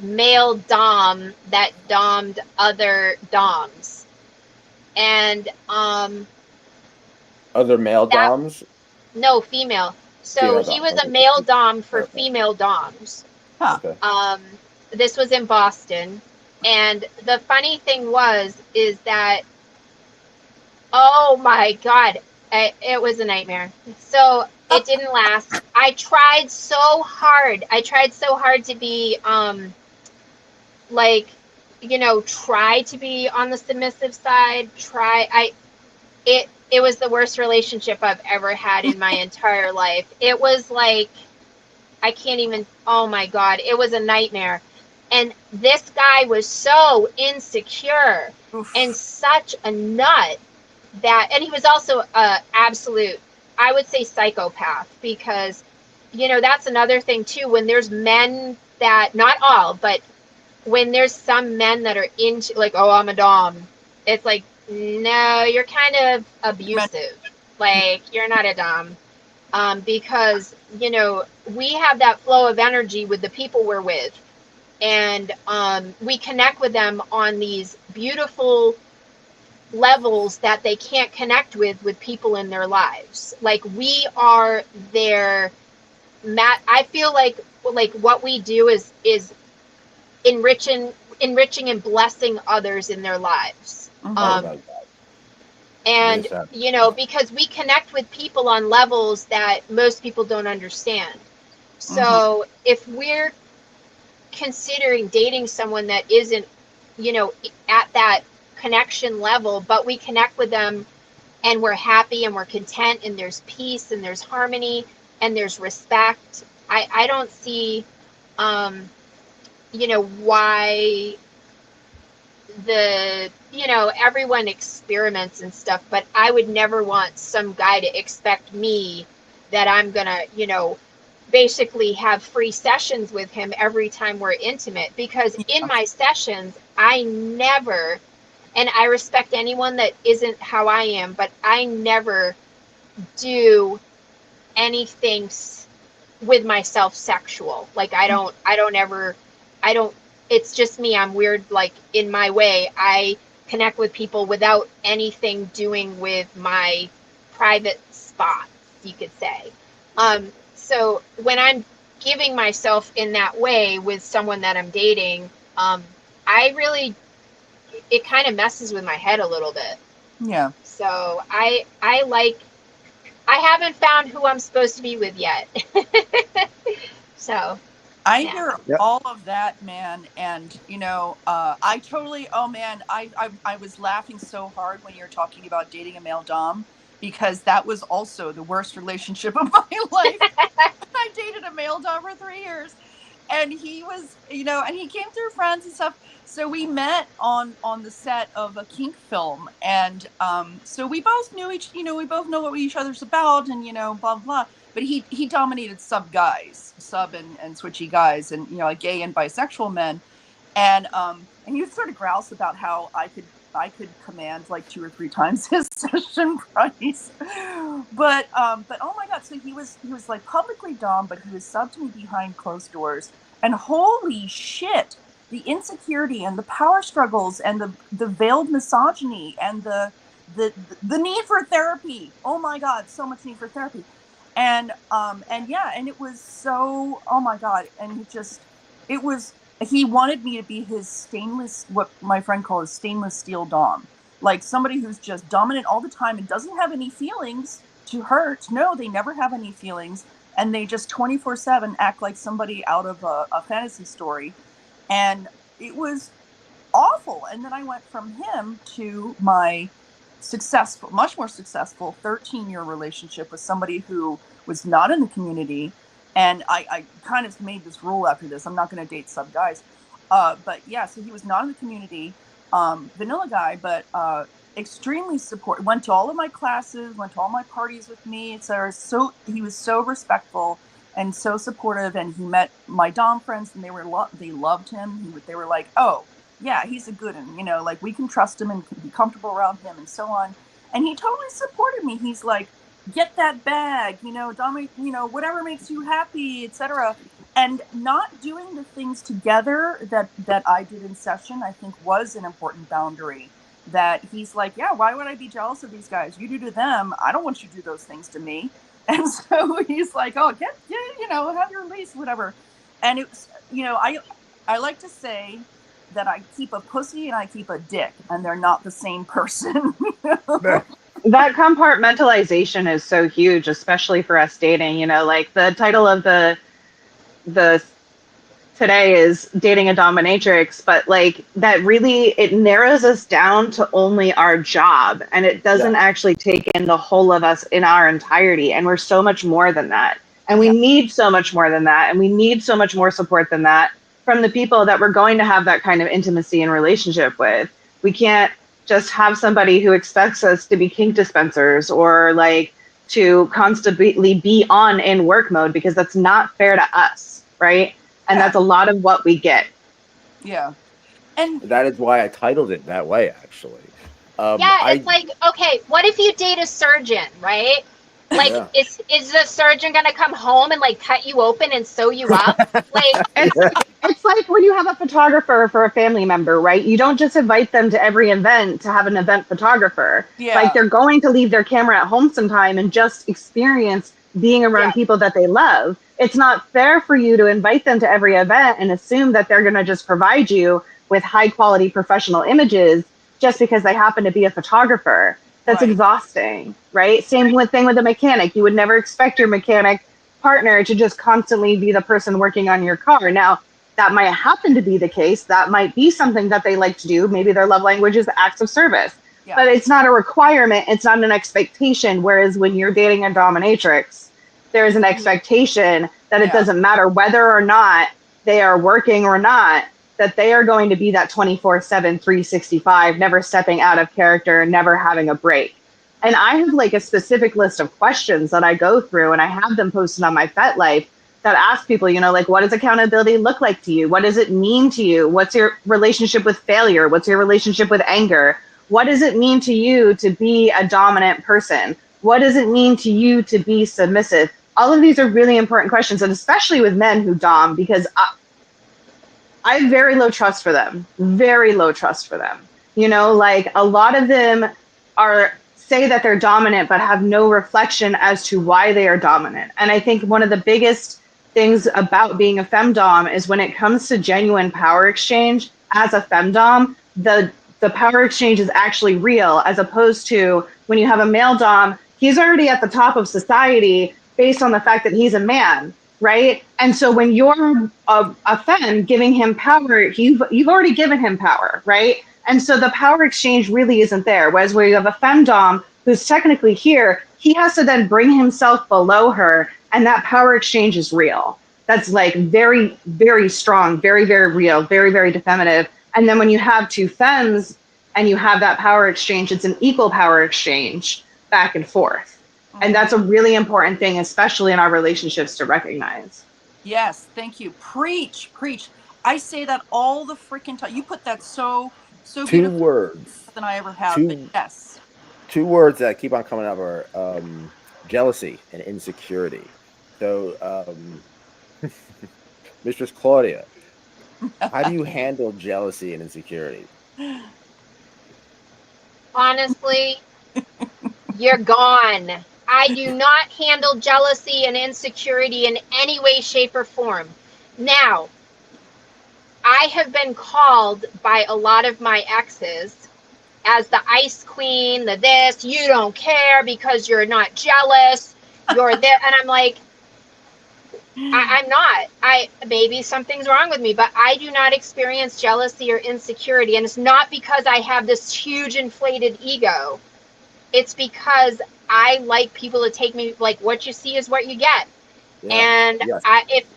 male dom that dommed other doms, and Other male that doms, no female. So female he doms. was a Okay, male dom for clarify. female doms. Huh. Okay. This was in Boston, and the funny thing is that oh my God, it was a nightmare. So it didn't last. I tried so hard. I tried so hard to be, like, you know, try to be on the submissive side. It was the worst relationship I've ever had in my entire life. It was like, I can't even, oh my God, it was a nightmare. And this guy was so insecure Oof. and such a nut that, and he was also a absolute, I would say, psychopath, because you know that's another thing too, when there's men that, not all, but when there's some men that are into like, oh, I'm a dom, it's like, no, you're kind of abusive, like you're not a dom, because you know we have that flow of energy with the people we're with, and we connect with them on these beautiful levels that they can't connect with people in their lives. Like we are their I feel like what we do is enriching and blessing others in their lives. Mhm. Oh my God. And Yes, you know, because we connect with people on levels that most people don't understand. So if we're considering dating someone that isn't, you know, at that connection level, but we connect with them and we're happy and we're content and there's peace and there's harmony and there's respect. I don't see, why everyone experiments and stuff, but I would never want some guy to expect me that I'm gonna, basically have free sessions with him every time we're intimate, because in my sessions, I never, and I respect anyone that isn't how I am, but I never do anything with myself sexual. Like I don't it's just me. I'm weird. Like in my way, I connect with people without anything doing with my private spots, you could say. So when I'm giving myself in that way with someone that I'm dating, it kind of messes with my head a little bit. Yeah. So I haven't found who I'm supposed to be with yet. So I hear all of that, man. And, I totally, I was laughing so hard when you were talking about dating a male dom, because that was also the worst relationship of my life. I dated a male dom for 3 years, and he was, and he came through friends and stuff. So we met on the set of a kink film. And so we both knew we both know what each other's about, and, blah, blah. But he dominated sub and switchy guys, and, like gay and bisexual men. And he would sort of grouse about how I could command like 2 or 3 times his session price. But oh my God, so he was like publicly dom, but he was sub to me behind closed doors. And holy shit, the insecurity and the power struggles and the veiled misogyny and the need for therapy. Oh my God, so much need for therapy. And it was so, oh my God. And he wanted me to be his what my friend calls stainless steel dom. Like somebody who's just dominant all the time and doesn't have any feelings to hurt. No, they never have any feelings. And they just 24/7 act like somebody out of a fantasy story. And it was awful. And then I went from him to my much more successful 13-year relationship with somebody who was not in the community. And I kind of made this rule after this: I'm not going to date sub guys. But yeah, so he was not in the community, vanilla guy, but extremely supportive. Went to all of my classes, went to all my parties with me, etc. So he was so respectful and so supportive. And he met my dom friends, and they loved him. They were like, oh yeah, he's a good one, like we can trust him and be comfortable around him and so on. And he totally supported me. He's like, get that bag, dominate, whatever makes you happy, etc. And not doing the things together that I did in session, I think was an important boundary. That he's like, yeah, why would I be jealous of these guys? You do to them. I don't want you to do those things to me. And so he's like, oh, get have your release, whatever. And it's, I like to say that I keep a pussy and I keep a dick, and they're not the same person. That compartmentalization is so huge, especially for us dating. Like the title of the today is dating a dominatrix, but like that really, it narrows us down to only our job, and it doesn't actually take in the whole of us in our entirety. And we're so much more than that, and we need so much more than that, and we need so much more support than that from the people that we're going to have that kind of intimacy and relationship with. We can't just have somebody who expects us to be kink dispensers or like to constantly be on in work mode, because that's not fair to us, right? And that's a lot of what we get. Yeah. And that is why I titled it that way, actually. It's like, okay, what if you date a surgeon, right? Like, is the surgeon gonna come home and like cut you open and sew you up? Like, it's like when you have a photographer for a family member, right? You don't just invite them to every event to have an event photographer. Yeah. Like they're going to leave their camera at home sometime and just experience being around people that they love. It's not fair for you to invite them to every event and assume that they're gonna just provide you with high quality professional images just because they happen to be a photographer. That's exhausting, right? Same thing with a mechanic. You would never expect your mechanic partner to just constantly be the person working on your car. Now, That might happen to be the case. That might be something that they like to do. Maybe their love language is acts of service, but it's not a requirement. It's not an expectation. Whereas when you're dating a dominatrix, there's an expectation that it doesn't matter whether or not they are working or not, that they are going to be that 24/7, 365, never stepping out of character, never having a break. And I have like a specific list of questions that I go through, and I have them posted on my FetLife that ask people, you know, like, what does accountability look like to you? What does it mean to you? What's your relationship with failure? What's your relationship with anger? What does it mean to you to be a dominant person? What does it mean to you to be submissive? All of these are really important questions, and especially with men who dom, because I have very low trust for them, very low trust for them. You know, like a lot of them say that they're dominant, but have no reflection as to why they are dominant. And I think one of the biggest things about being a femdom is when it comes to genuine power exchange as a femdom, the power exchange is actually real, as opposed to when you have a male dom, he's already at the top of society based on the fact that he's a man, right? And so when you're a femme giving him power, you've already given him power, right? And so the power exchange really isn't there. Whereas where you have a femdom who's technically here, he has to then bring himself below her, and that power exchange is real. That's like very, very strong, very, very real, very, very definitive. And then when you have two femmes and you have that power exchange, it's an equal power exchange back and forth. And that's a really important thing, especially in our relationships, to recognize. Yes, thank you. Preach, preach. I say that all the freaking time. You put that so Two beautifully words than I ever have. But yes. Two words that keep on coming up are jealousy and insecurity. So, Mistress Claudia, how do you handle jealousy and insecurity? Honestly, you're gone. I do not handle jealousy and insecurity in any way, shape, or form. Now, I have been called by a lot of my exes as the ice queen, the this, you don't care because you're not jealous, you're there. And I'm like, I'm not. Maybe something's wrong with me, but I do not experience jealousy or insecurity. And it's not because I have this huge inflated ego. It's because I like people to take me, like, what you see is what you get. Yeah. And yes.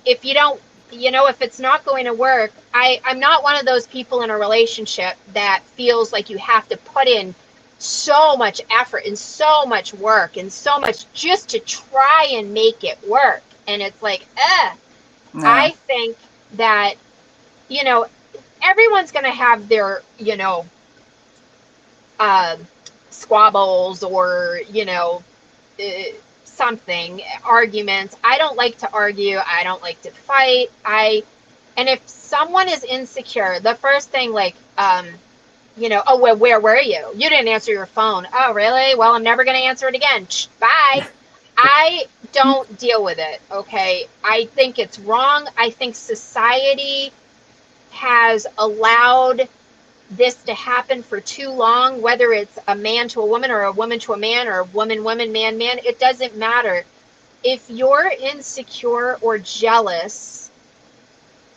If you don't, you know, if it's not going to work, I'm not one of those people in a relationship that feels like you have to put in so much effort and so much work and so much just to try and make it work. And it's like, no. I think that, you know, everyone's going to have their, you know, squabbles or, you know, something, arguments. I don't like to argue. I don't like to fight. And if someone is insecure, the first thing, like, you know, oh, well, where were you? You didn't answer your phone. Oh, really? Well, I'm never going to answer it again. Bye. I don't deal with it. Okay. I think it's wrong. I think society has allowed this to happen for too long, whether it's a man to a woman or a woman to a man or a woman, man, it doesn't matter. If you're insecure or jealous,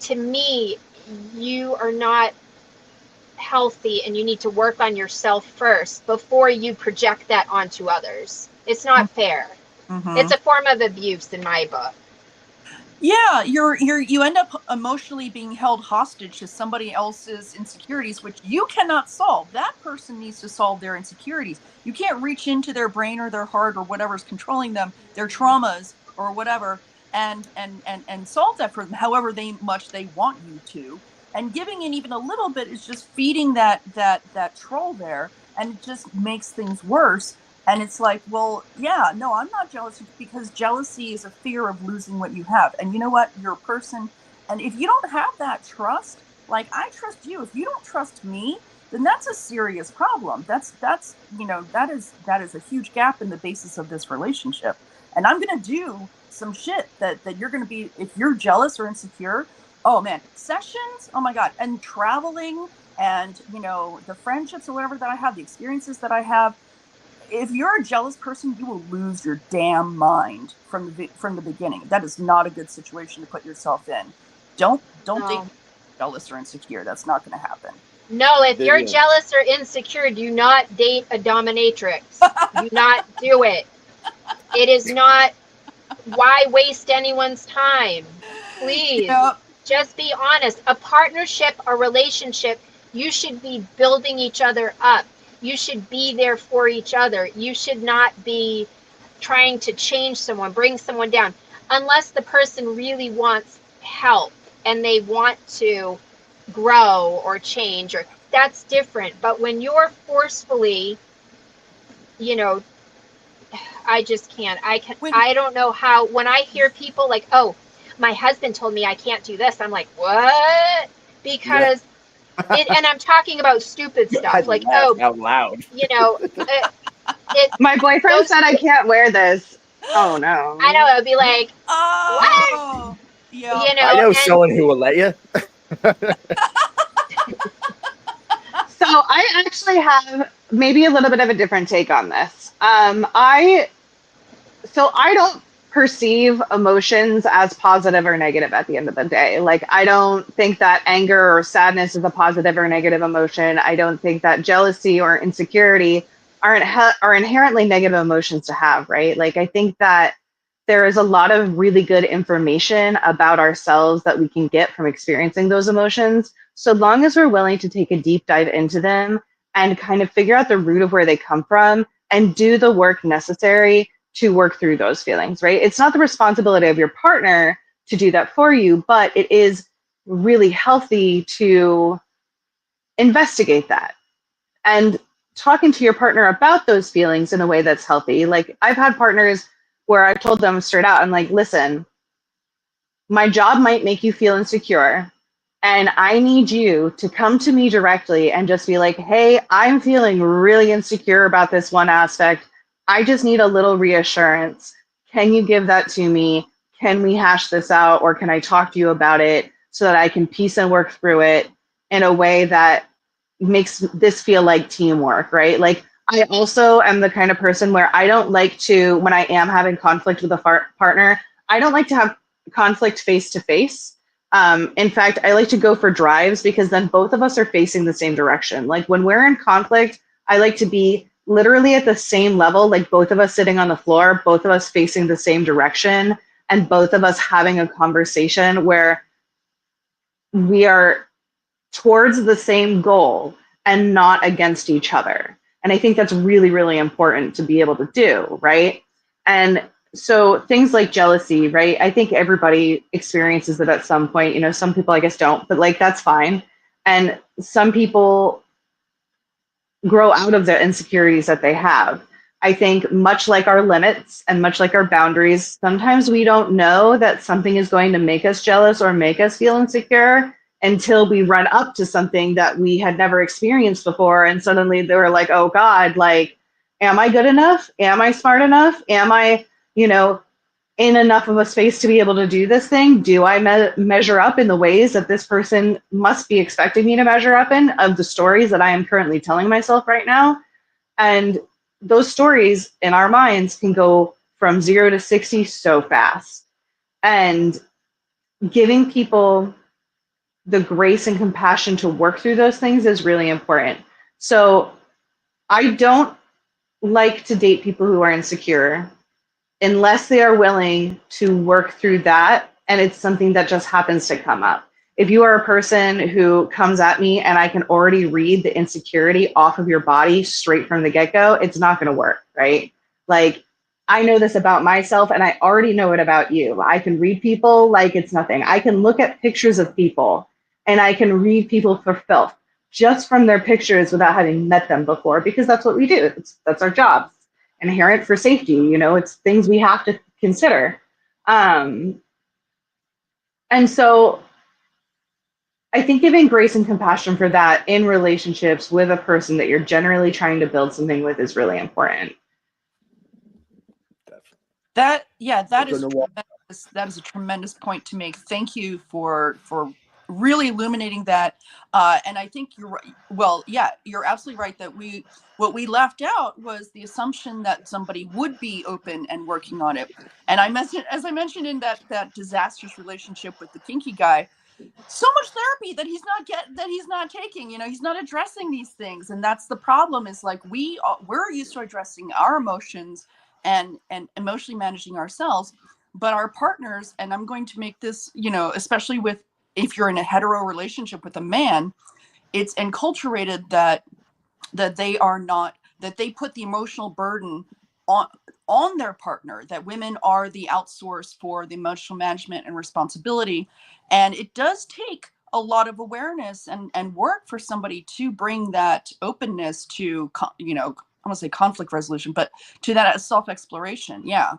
to me, you are not healthy, and you need to work on yourself first before you project that onto others. It's not fair. Mm-hmm. It's a form of abuse in my book. Yeah, you end up emotionally being held hostage to somebody else's insecurities, which you cannot solve. That person needs to solve their insecurities. You can't reach into their brain or their heart or whatever's controlling them, their traumas or whatever, and solve that for them however much they want you to. And giving in even a little bit is just feeding that troll there, and it just makes things worse. And it's like, well, yeah, no, I'm not jealous, because jealousy is a fear of losing what you have. And you know what? You're a person. And if you don't have that trust, like, I trust you. If you don't trust me, then that's a serious problem. That's you know, that is a huge gap in the basis of this relationship. And I'm going to do some shit that you're going to be, if you're jealous or insecure, oh man, sessions, oh my God. And traveling and, you know, the friendships or whatever that I have, the experiences that I have. If you're a jealous person, you will lose your damn mind from the beginning. That is not a good situation to put yourself in. Don't don't date No. jealous or insecure. That's not going to happen. No, if you're Vivian. jealous or insecure, do not date a dominatrix. Do not do it. It is not. Why waste anyone's time? Please, just be honest. A partnership, a relationship, you should be building each other up. You should be there for each other. You should not be trying to change someone, bring someone down, unless the person really wants help and they want to grow or change, or that's different. But when you're forcefully, you know, I just can't. I don't know how, when I hear people like, oh, my husband told me I can't do this, I'm like, what? Because and I'm talking about stupid stuff like, oh, out loud. you know, My boyfriend said I can't wear this. Oh no. I know, it would be like, Oh, yeah. you know, I know and someone who will let you. So I actually have maybe a little bit of a different take on this. I don't perceive emotions as positive or negative at the end of the day. Like, I don't think that anger or sadness is a positive or negative emotion. I don't think that jealousy or insecurity are inherently negative emotions to have, right? Like, I think that there is a lot of really good information about ourselves that we can get from experiencing those emotions, so long as we're willing to take a deep dive into them and kind of figure out the root of where they come from and do the work necessary to work through those feelings, right? It's not the responsibility of your partner to do that for you, but it is really healthy to investigate that and talking to your partner about those feelings in a way that's healthy. Like, I've had partners where I've told them straight out, I'm like, listen, my job might make you feel insecure, and I need you to come to me directly and just be like, hey, I'm feeling really insecure about this one aspect. I just need a little reassurance. Can you give that to me? Can we hash this out? Or can I talk to you about it so that I can piece and work through it in a way that makes this feel like teamwork, right? Like, I also am the kind of person where I don't like to, when I am having conflict with a partner, I don't like to have conflict face to face. In fact, I like to go for drives because then both of us are facing the same direction. Like, when we're in conflict, I like to be literally at the same level, like both of us sitting on the floor, both of us facing the same direction, and both of us having a conversation where we are towards the same goal and not against each other. And I think that's really, really important to be able to do, right? And so things like jealousy, right? I think everybody experiences it at some point. You know, some people I guess don't, but like, that's fine. And some people grow out of the insecurities that they have. I think much like our limits and much like our boundaries, sometimes we don't know that something is going to make us jealous or make us feel insecure until we run up to something that we had never experienced before. And suddenly they were like, oh God, like, am I good enough? Am I smart enough? Am I, in enough of a space to be able to do this thing? Do I measure up in the ways that this person must be expecting me to measure up in, of the stories that I am currently telling myself right now? And those stories in our minds can go from 0 to 60 so fast. And giving people the grace and compassion to work through those things is really important. So I don't like to date people who are insecure unless they are willing to work through that and it's something that just happens to come up. If you are a person who comes at me and I can already read the insecurity off of your body straight from the get-go, it's not going to work, right? Like, I know this about myself and I already know it about you. I can read people like it's nothing. I can look at pictures of people and I can read people for filth just from their pictures without having met them before, because that's what we do. That's our job. Inherent for safety, it's things we have to consider. And so I think giving grace and compassion for that in relationships with a person that you're generally trying to build something with is really important. That is a tremendous point to make. Thank you for really illuminating that. And I think you're right. Well, yeah, you're absolutely right that what we left out was the assumption that somebody would be open and working on it. And as I mentioned in that disastrous relationship with the kinky guy, so much therapy that he's not taking. He's not addressing these things, and that's the problem. Is like we're used to addressing our emotions and emotionally managing ourselves, but our partners, and I'm going to make this, especially if you're in a hetero relationship with a man, it's enculturated that they are not, that they put the emotional burden on their partner, that women are the outsource for the emotional management and responsibility. And it does take a lot of awareness and work for somebody to bring that openness to, I want to say conflict resolution, but to that self-exploration. Yeah.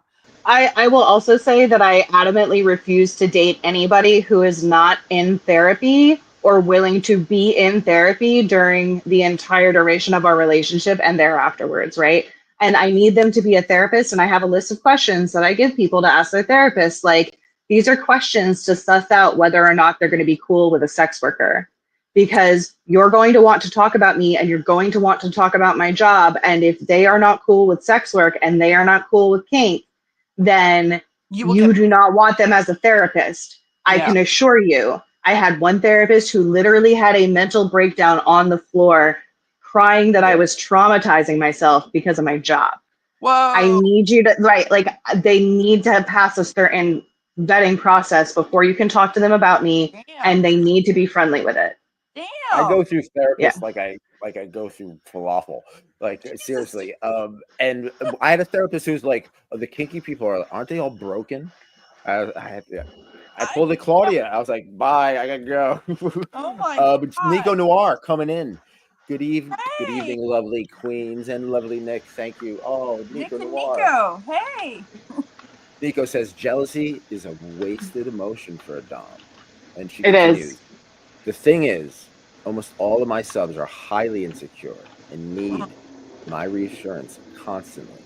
I will also say that I adamantly refuse to date anybody who is not in therapy or willing to be in therapy during the entire duration of our relationship and thereafterwards, right? And I need them to be a therapist. And I have a list of questions that I give people to ask their therapist. Like, these are questions to suss out whether or not they're going to be cool with a sex worker. Because you're going to want to talk about me and you're going to want to talk about my job. And if they are not cool with sex work and they are not cool with kink, then you do not want them as a therapist. I can assure you, I had one therapist who literally had a mental breakdown on the floor, crying that I was traumatizing myself because of my job. Whoa. I need you to, right, like, they need to pass a certain vetting process before you can talk to them about me. Damn. And they need to be friendly with it. Damn. I go through therapists like I go through falafel, like seriously. And I had a therapist who's like, oh, the kinky people aren't they all broken? I pulled a Claudia. I was like, bye, I gotta go. Oh my God. But Nico Noir coming in. Good evening, Hey. Good evening, lovely queens and lovely Nick. Thank you. Oh, Nico Nico, Noir. hey. Nico says jealousy is a wasted emotion for a dom, and she It continues. is. The thing is, almost all of my subs are highly insecure and need my reassurance constantly.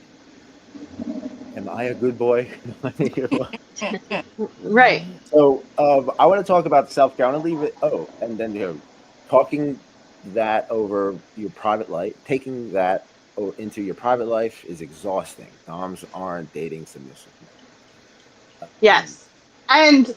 Am I a good boy? Right. So I want to talk about self-care. I want to leave it. Oh, and then talking that over your private life, taking that into your private life is exhausting. Doms aren't dating submissive. Yes. And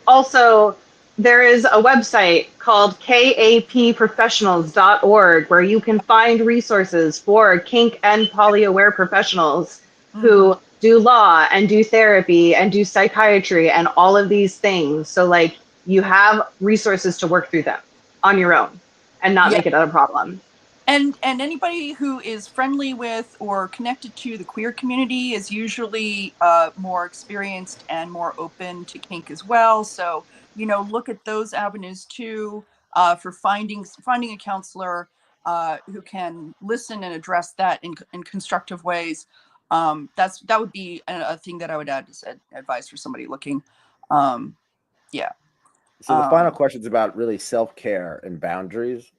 also, there is a website called kapprofessionals.org where you can find resources for kink and polyaware professionals who do law and do therapy and do psychiatry and all of these things. So, like, you have resources to work through them on your own and not make it a problem. And anybody who is friendly with or connected to the queer community is usually more experienced and more open to kink as well. So, look at those avenues too, for finding a counselor who can listen and address that in constructive ways. That would be a thing that I would add as advice for somebody looking. So the final question is about really self-care and boundaries,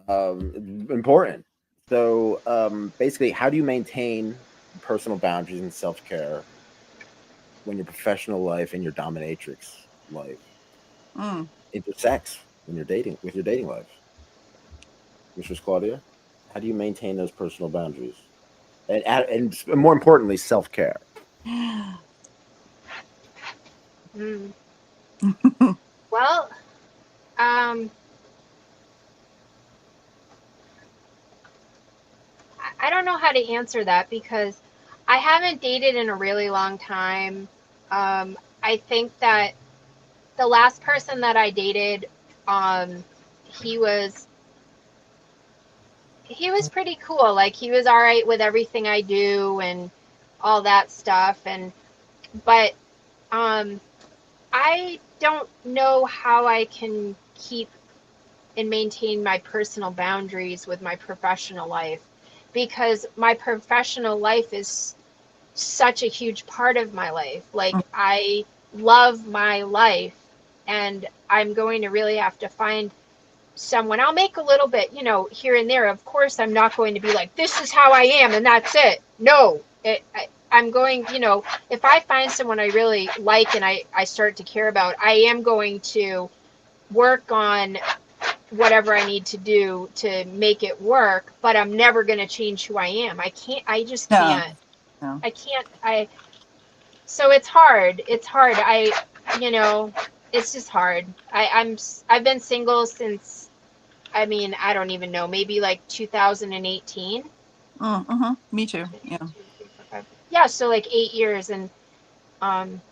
important. So basically, how do you maintain personal boundaries and self-care when your professional life and your dominatrix life intersects when you're dating with your dating life? Mistress Claudia, how do you maintain those personal boundaries? And more importantly, self-care. Well, I don't know how to answer that because I haven't dated in a really long time. I think that the last person that I dated, he was pretty cool. Like, he was all right with everything I do and all that stuff. But I don't know how I can keep and maintain my personal boundaries with my professional life, because my professional life is such a huge part of my life. Like, I love my life, and I'm going to really have to find someone. I'll make a little bit, here and there. Of course, I'm not going to be like, this is how I am and that's it. No, I'm going, if I find someone I really like and I start to care about, I am going to work on whatever I need to do to make it work, but I'm never going to change who I am. I just can't. No. So it's hard. I it's just hard. I've been single since, I mean, I don't even know, maybe like 2018. Mm-hmm. Me too. Yeah. Yeah, so like 8 years, and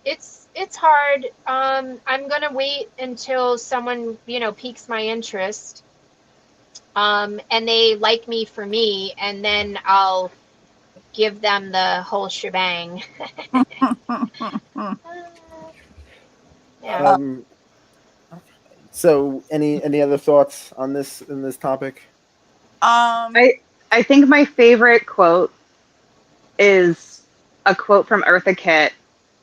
it's hard. I'm gonna wait until someone, you know, piques my interest, and they like me for me, and then I'll give them the whole shebang. Yeah. Um, so any other thoughts on this in this topic? Um. I think my favorite quote is a quote from Eartha Kitt,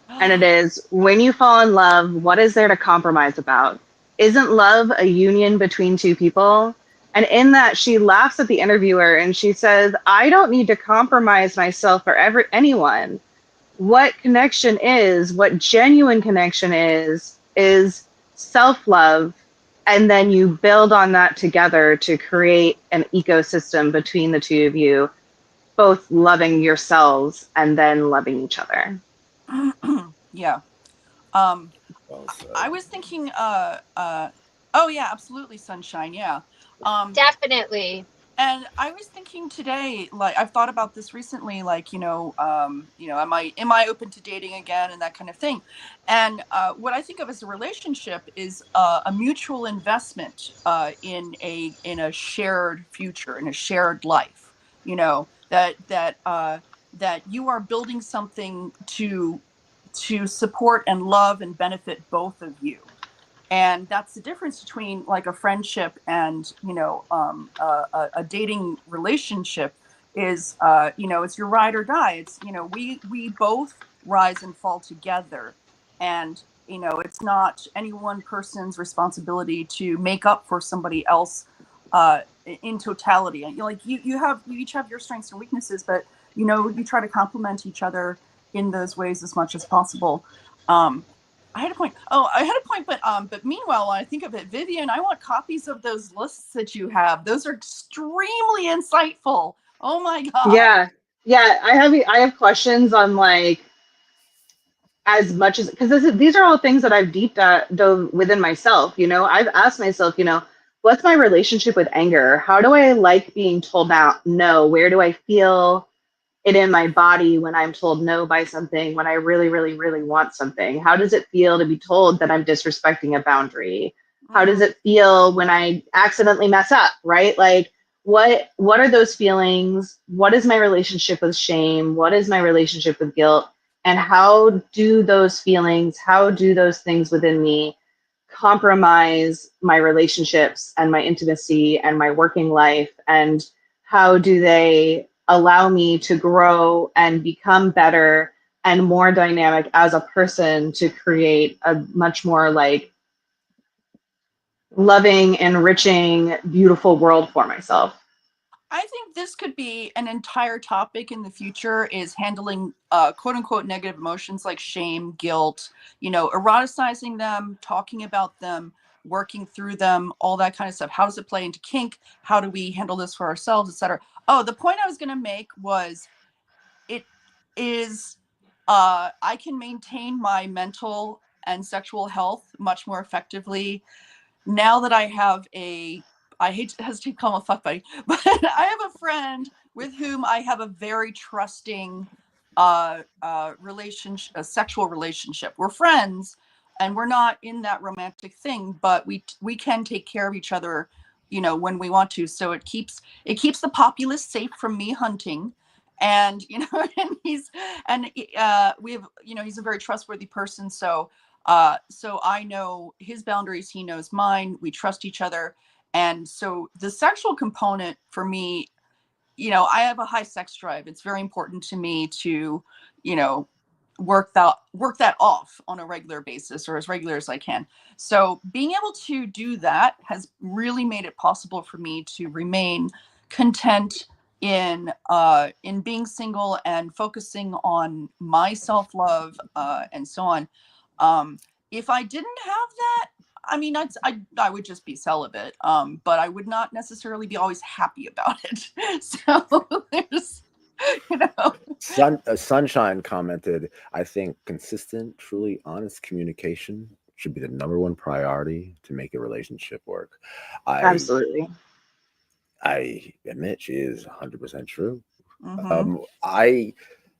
and it is, "When you fall in love, what is there to compromise about? Isn't love a union between two people?" And in that, she laughs at the interviewer and she says, "I don't need to compromise myself for anyone. What connection is, what genuine connection is self love. And then you build on that together to create an ecosystem between the two of you, both loving yourselves and then loving each other." Yeah. Um. Well I said. was thinking. Oh yeah, absolutely, sunshine. Yeah. Um. Definitely. And I was thinking today, like I've thought about this recently, like am I open to dating again and that kind of thing. And what I think of as a relationship is a mutual investment in a shared future, in a shared life. That you are building something to support and love and benefit both of you, and that's the difference between like a friendship and a dating relationship is it's your ride or die. It's we both rise and fall together, and it's not any one person's responsibility to make up for somebody else in totality. And you each have your strengths and weaknesses, but you try to complement each other in those ways as much as possible. um, I had a point. Oh, I had a point, but meanwhile, when I think of it, Vivian, I want copies of those lists that you have. Those are extremely insightful. Oh my god. Yeah. Yeah, I have questions on like as much as, because these are all things that I've dove within myself. I've asked myself, what's my relationship with anger? How do I like being told now no? Where do I feel it in my body when I'm told no by something, when I really, really, really want something? How does it feel to be told that I'm disrespecting a boundary? How does Mm, it feel when I accidentally mess up, right? Like what are those feelings? What is my relationship with shame? What is my relationship with guilt? And how do those feelings, how do those things within me compromise my relationships and my intimacy and my working life? And how do they allow me to grow and become better and more dynamic as a person to create a much more like loving, enriching, beautiful world for myself? I think this could be an entire topic in the future, is handling quote unquote negative emotions like shame, guilt, eroticizing them, talking about them, working through them, all that kind of stuff. How does it play into kink? How do we handle this for ourselves, etc.? Oh, the point I was going to make was it is I can maintain my mental and sexual health much more effectively now that I have I hesitate to call him a fuck buddy, but I have a friend with whom I have a very trusting relationship, a sexual relationship. We're friends and we're not in that romantic thing, but we can take care of each other, when we want to. So it keeps the populace safe from me hunting. And and we have, he's a very trustworthy person. So I know his boundaries, he knows mine. We trust each other. And so the sexual component for me, I have a high sex drive. It's very important to me to, you know, work that off on a regular basis, or as regular as I can. So being able to do that has really made it possible for me to remain content in being single and focusing on my self-love, and so on. If I didn't have that, I mean, I would just be celibate, but I would not necessarily be always happy about it. So there's, you know, Sunshine commented, I think consistent, truly honest communication should be the #1 priority to make a relationship work. I Absolutely. I admit she is 100% true. Mm-hmm. I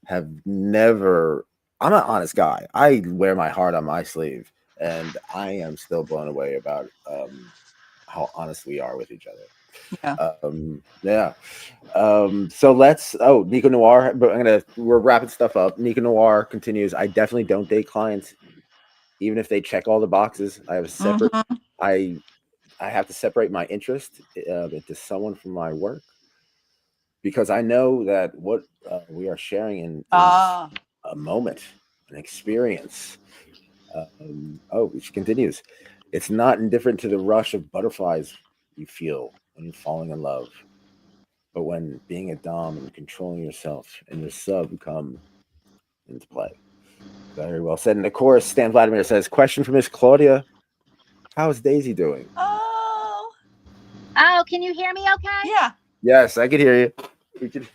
have never. I'm an honest guy. I wear my heart on my sleeve, and I am still blown away about how honest we are with each other. Yeah. Yeah. So let's. Oh, Nico Noir. But we're wrapping stuff up. Nico Noir continues. I definitely don't date clients, even if they check all the boxes. I have a separate. Mm-hmm. I have to separate my interest into someone from my work, because I know that what we are sharing in is Ah. a moment, an experience. She continues. It's not indifferent to the rush of butterflies you feel when you're falling in love, but when being a dom and controlling yourself and your sub come into play. Very well said. And of course, Stan Vladimir says, question for Miss Claudia. How is Daisy doing? Oh. Oh, can you hear me okay? Yeah. Yes, I can hear you. We can...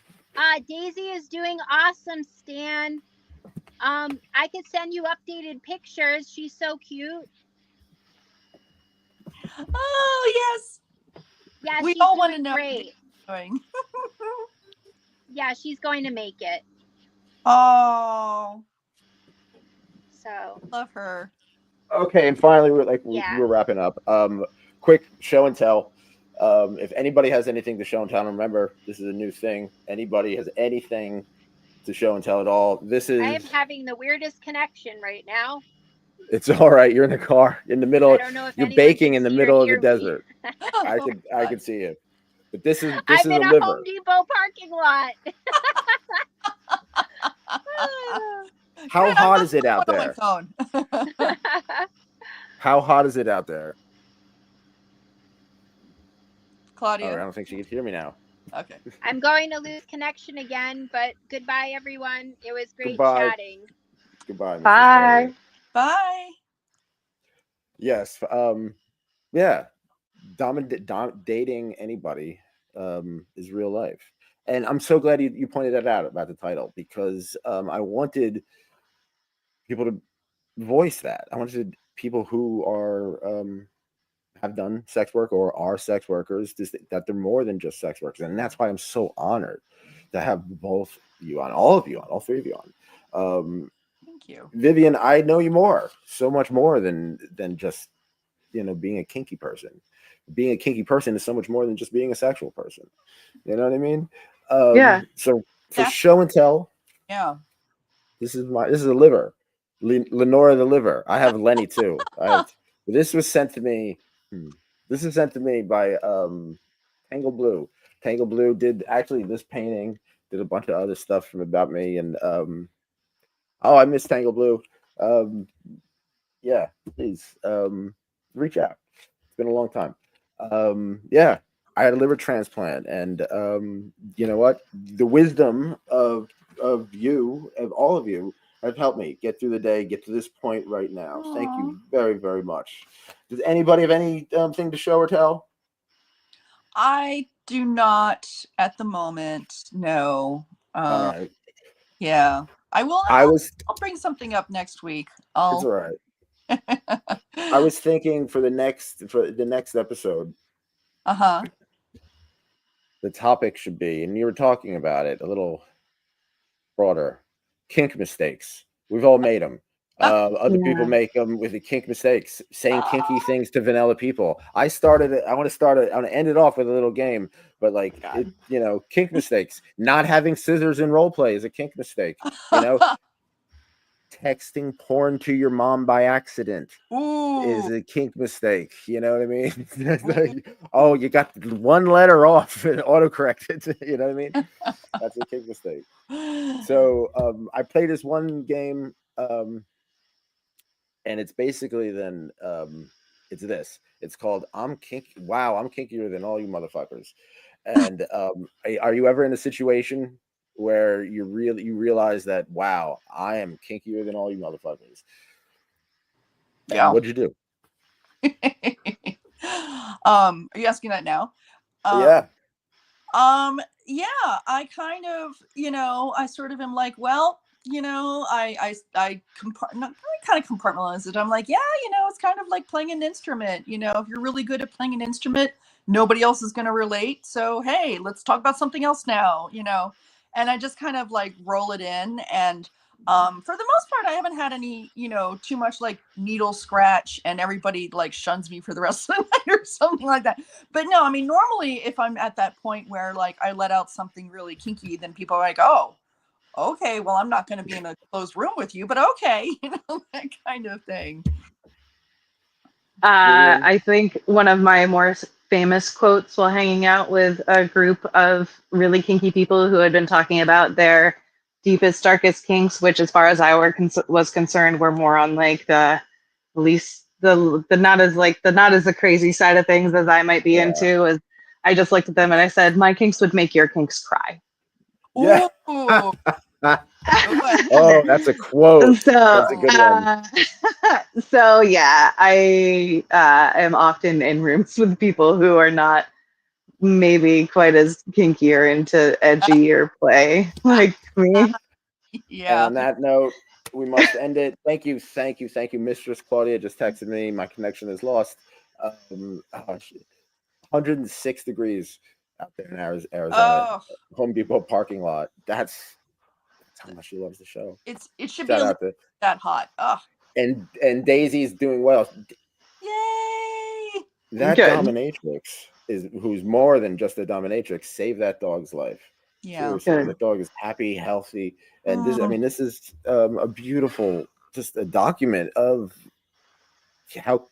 Daisy is doing awesome, Stan. I could send you updated pictures. She's so cute. Oh, yes. Yeah, We she's all want to doing know great. what she's doing. Yeah, she's going to make it. Oh, So love her. Okay, and finally, yeah. we're wrapping up. Quick show and tell. If anybody has anything to show and tell, remember this is a new thing. Anybody has anything to show and tell at all? This is. I am having the weirdest connection right now. It's all right. You're in the car in the middle. I don't know if You're anyone baking can in the see or middle of the hear me. desert. I God. could see it. But this is I'm in a a liver. Home Depot parking lot. How Great, I'm hot not is it out on there? my phone. How hot is it out there? Claudia. All right, I don't think she can hear me now. Okay. I'm going to lose connection again, but goodbye, everyone. It was great Goodbye. chatting. Goodbye. Mrs. Bye. Claudia. Bye. Yes. Yeah. Dating anybody is real life, and I'm so glad you pointed that out about the title, because I wanted people to voice that. I wanted people who are have done sex work or are sex workers that they're more than just sex workers, and that's why I'm so honored to have both you on, all of you on, all three of you on. Thank you, Vivian. I know you so much more than just being a kinky person. Being a kinky person is so much more than just being a sexual person. You know what I mean? Yeah. So for show and tell, yeah. this is a liver, Lenora the liver. I have Lenny too. This was sent to me. This is sent to me by Tangle Blue. Tangle Blue did actually this painting, did a bunch of other stuff from about me, and I miss Tangle Blue. Yeah, please reach out. It's been a long time. Yeah, I had a liver transplant, and you know what? The wisdom of all of you, have helped me get through the day, get to this point right now. Aww. Thank you very, very much. Does anybody have any thing to show or tell? I do not at the moment. No. All right. Yeah, I will. I'll bring something up next week. It's all right. I was thinking for the next episode. The topic should be, and you were talking about it a little broader, kink mistakes. We've all made them. Other people make them with the kink mistakes, saying kinky things to vanilla people. I want to end it off with a little game, but kink mistakes. Not having scissors in role play is a kink mistake. Texting porn to your mom by accident is a kink mistake. You know what I mean? Oh, you got one letter off and autocorrected. You know what I mean? That's a kink mistake. So I played this one game, and it's basically it's this. It's called I'm Kinky. Wow, I'm kinkier than all you motherfuckers. And are you ever in a situation where you realize that, wow, I am kinkier than all you motherfuckers? Yeah. What'd you do? Are you asking that now? Yeah. Yeah, I kind of, I sort of am like, well, kind of compartmentalize it. I'm like, yeah, it's kind of like playing an instrument. If you're really good at playing an instrument, nobody else is going to relate. So, hey, let's talk about something else now, and I just kind of like roll it in. And for the most part, I haven't had any, too much like needle scratch and everybody like shuns me for the rest of the night or something like that. But no, I mean, normally if I'm at that point where like I let out something really kinky, then people are like, oh, okay, well, I'm not going to be in a closed room with you, but okay, that kind of thing. I think one of my more famous quotes while hanging out with a group of really kinky people who had been talking about their deepest, darkest kinks, which, as far as I was concerned, were more on like the least the not as the crazy side of things as I might be into. Is I just looked at them and I said, "My kinks would make your kinks cry." Yeah. Ooh. Oh, that's a quote. So, That's a good one. so yeah, I am often in rooms with people who are not maybe quite as kinky or into edgy or play like me. Yeah. And on that note, we must end it. Thank you. Mistress Claudia just texted me. My connection is lost. 106 degrees out there in Arizona. Oh. Home Depot parking lot. That's how much she loves the show. It should Shout be out to that hot. Oh. And Daisy's doing well. Yay! That Good. dominatrix who's more than just a dominatrix. Saved that dog's life. Yeah. Seriously, Good. that dog is happy, healthy, and this is a beautiful, just a document of how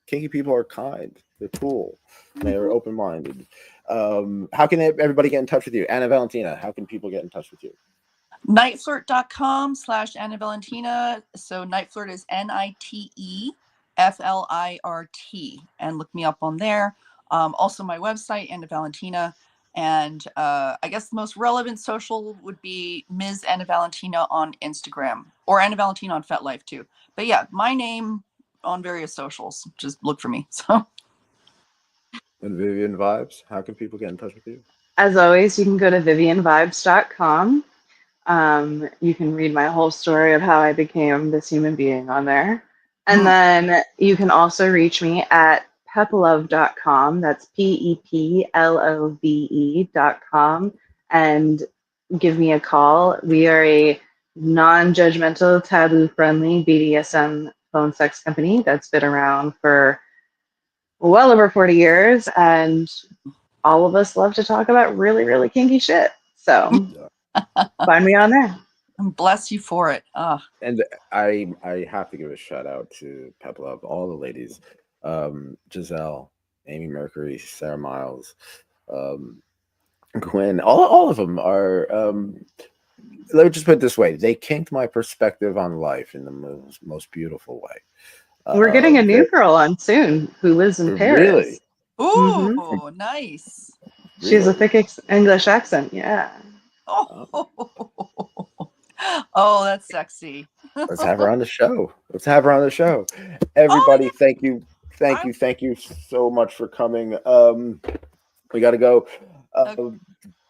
kinky people are kind. They're cool. They're open-minded. How can everybody get in touch with you, Anna Valentina? How can people get in touch with you? Nightflirt.com/Anna Valentina. So Nightflirt is NITEFLIRT, and look me up on there. Also my website, Anna Valentina. And I guess the most relevant social would be Ms. Anna Valentina on Instagram, or Anna Valentina on FetLife too. But yeah, my name on various socials. Just look for me. So. And Vivian Vibes, how can people get in touch with you? As always, you can go to vivianvibes.com. You can read my whole story of how I became this human being on there. And then you can also reach me at peplove.com. That's PEPLOVE.com. And give me a call. We are a non-judgmental, taboo-friendly BDSM phone sex company that's been around for well over 40 years. And all of us love to talk about really, really kinky shit. So find me on there. And bless you for it. And I have to give a shout out to Peplove, all the ladies, Giselle, Amy Mercury, Sarah Miles, Gwen, all of them are. Let me just put it this way: they kinked my perspective on life in the most beautiful way. We're getting a new girl on soon who lives in Paris. Really? Ooh, nice. She has a thick English accent. Yeah. Oh, that's sexy. Let's have her on the show. Everybody, thank you so much for coming. We got to go.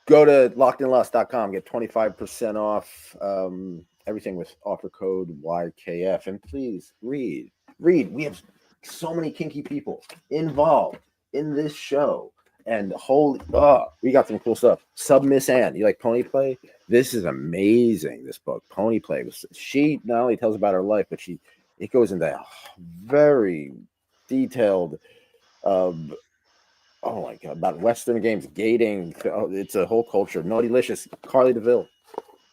Go to lockedinlust.com, get 25% off everything with offer code YKF. And please read. We have so many kinky people involved in this show. And we got some cool stuff. Miss Ann, you like pony play? This is amazing, this book, Pony Play. She not only tells about her life, but it goes into very detailed oh my god, about Western games, gating. It's a whole culture. Naughtylicious, Carly DeVille.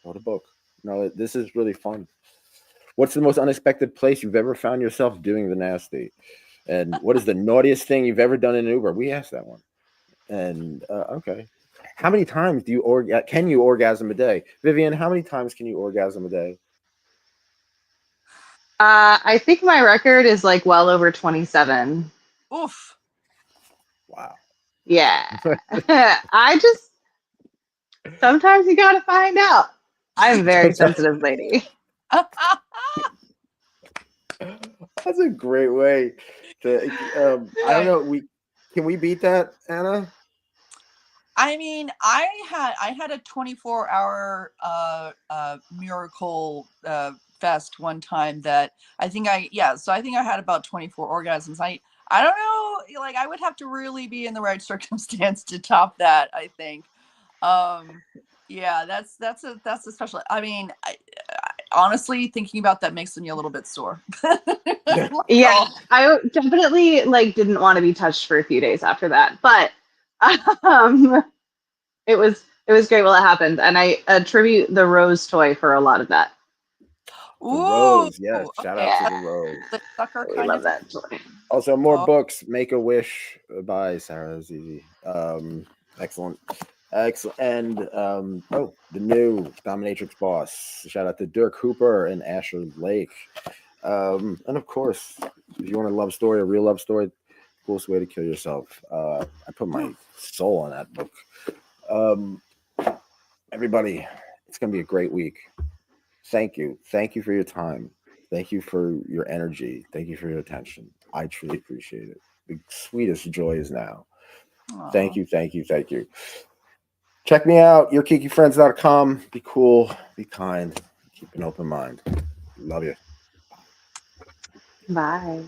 What a book. No, this is really fun. What's the most unexpected place you've ever found yourself doing the nasty? And what is the naughtiest thing you've ever done in an Uber? We asked that one. And okay. How many times can you orgasm a day? Vivian, how many times can you orgasm a day? I think my record is like well over 27. Oof. Wow. Yeah. Sometimes you gotta find out. I'm a very sensitive lady. That's a great way to I don't know, can we beat that, Anna? I mean, I had a 24-hour miracle fest one time that I think so I think I had about 24 orgasms. I don't know, like I would have to really be in the right circumstance to top that, I think. Yeah, that's a special. I mean, honestly, thinking about that makes me a little bit sore. Yeah. Like, Yeah, I definitely like didn't want to be touched for a few days after that, but um, it was great while it happened, and I attribute the rose toy for a lot of that. The ooh, Rose, yes. Shout out okay, to Yeah, the Rose. the sucker we kind love of thing. that toy. Also, more Oh, books. Make a Wish by Sarah Zizi. Excellent. Excellent. And the new Dominatrix boss. Shout out to Dirk Hooper and Asher Lake. And of course, if you want a love story, a real love story, coolest way to kill yourself. I put my soul on that book. Everybody, it's gonna be a great week. Thank you. Thank you for your time. Thank you for your energy. Thank you for your attention. I truly appreciate it. The sweetest joy is now. Thank aw. you. Thank you. Thank you. Check me out, yourkinkyfriends.com. Be cool, be kind, keep an open mind. Love you. Bye.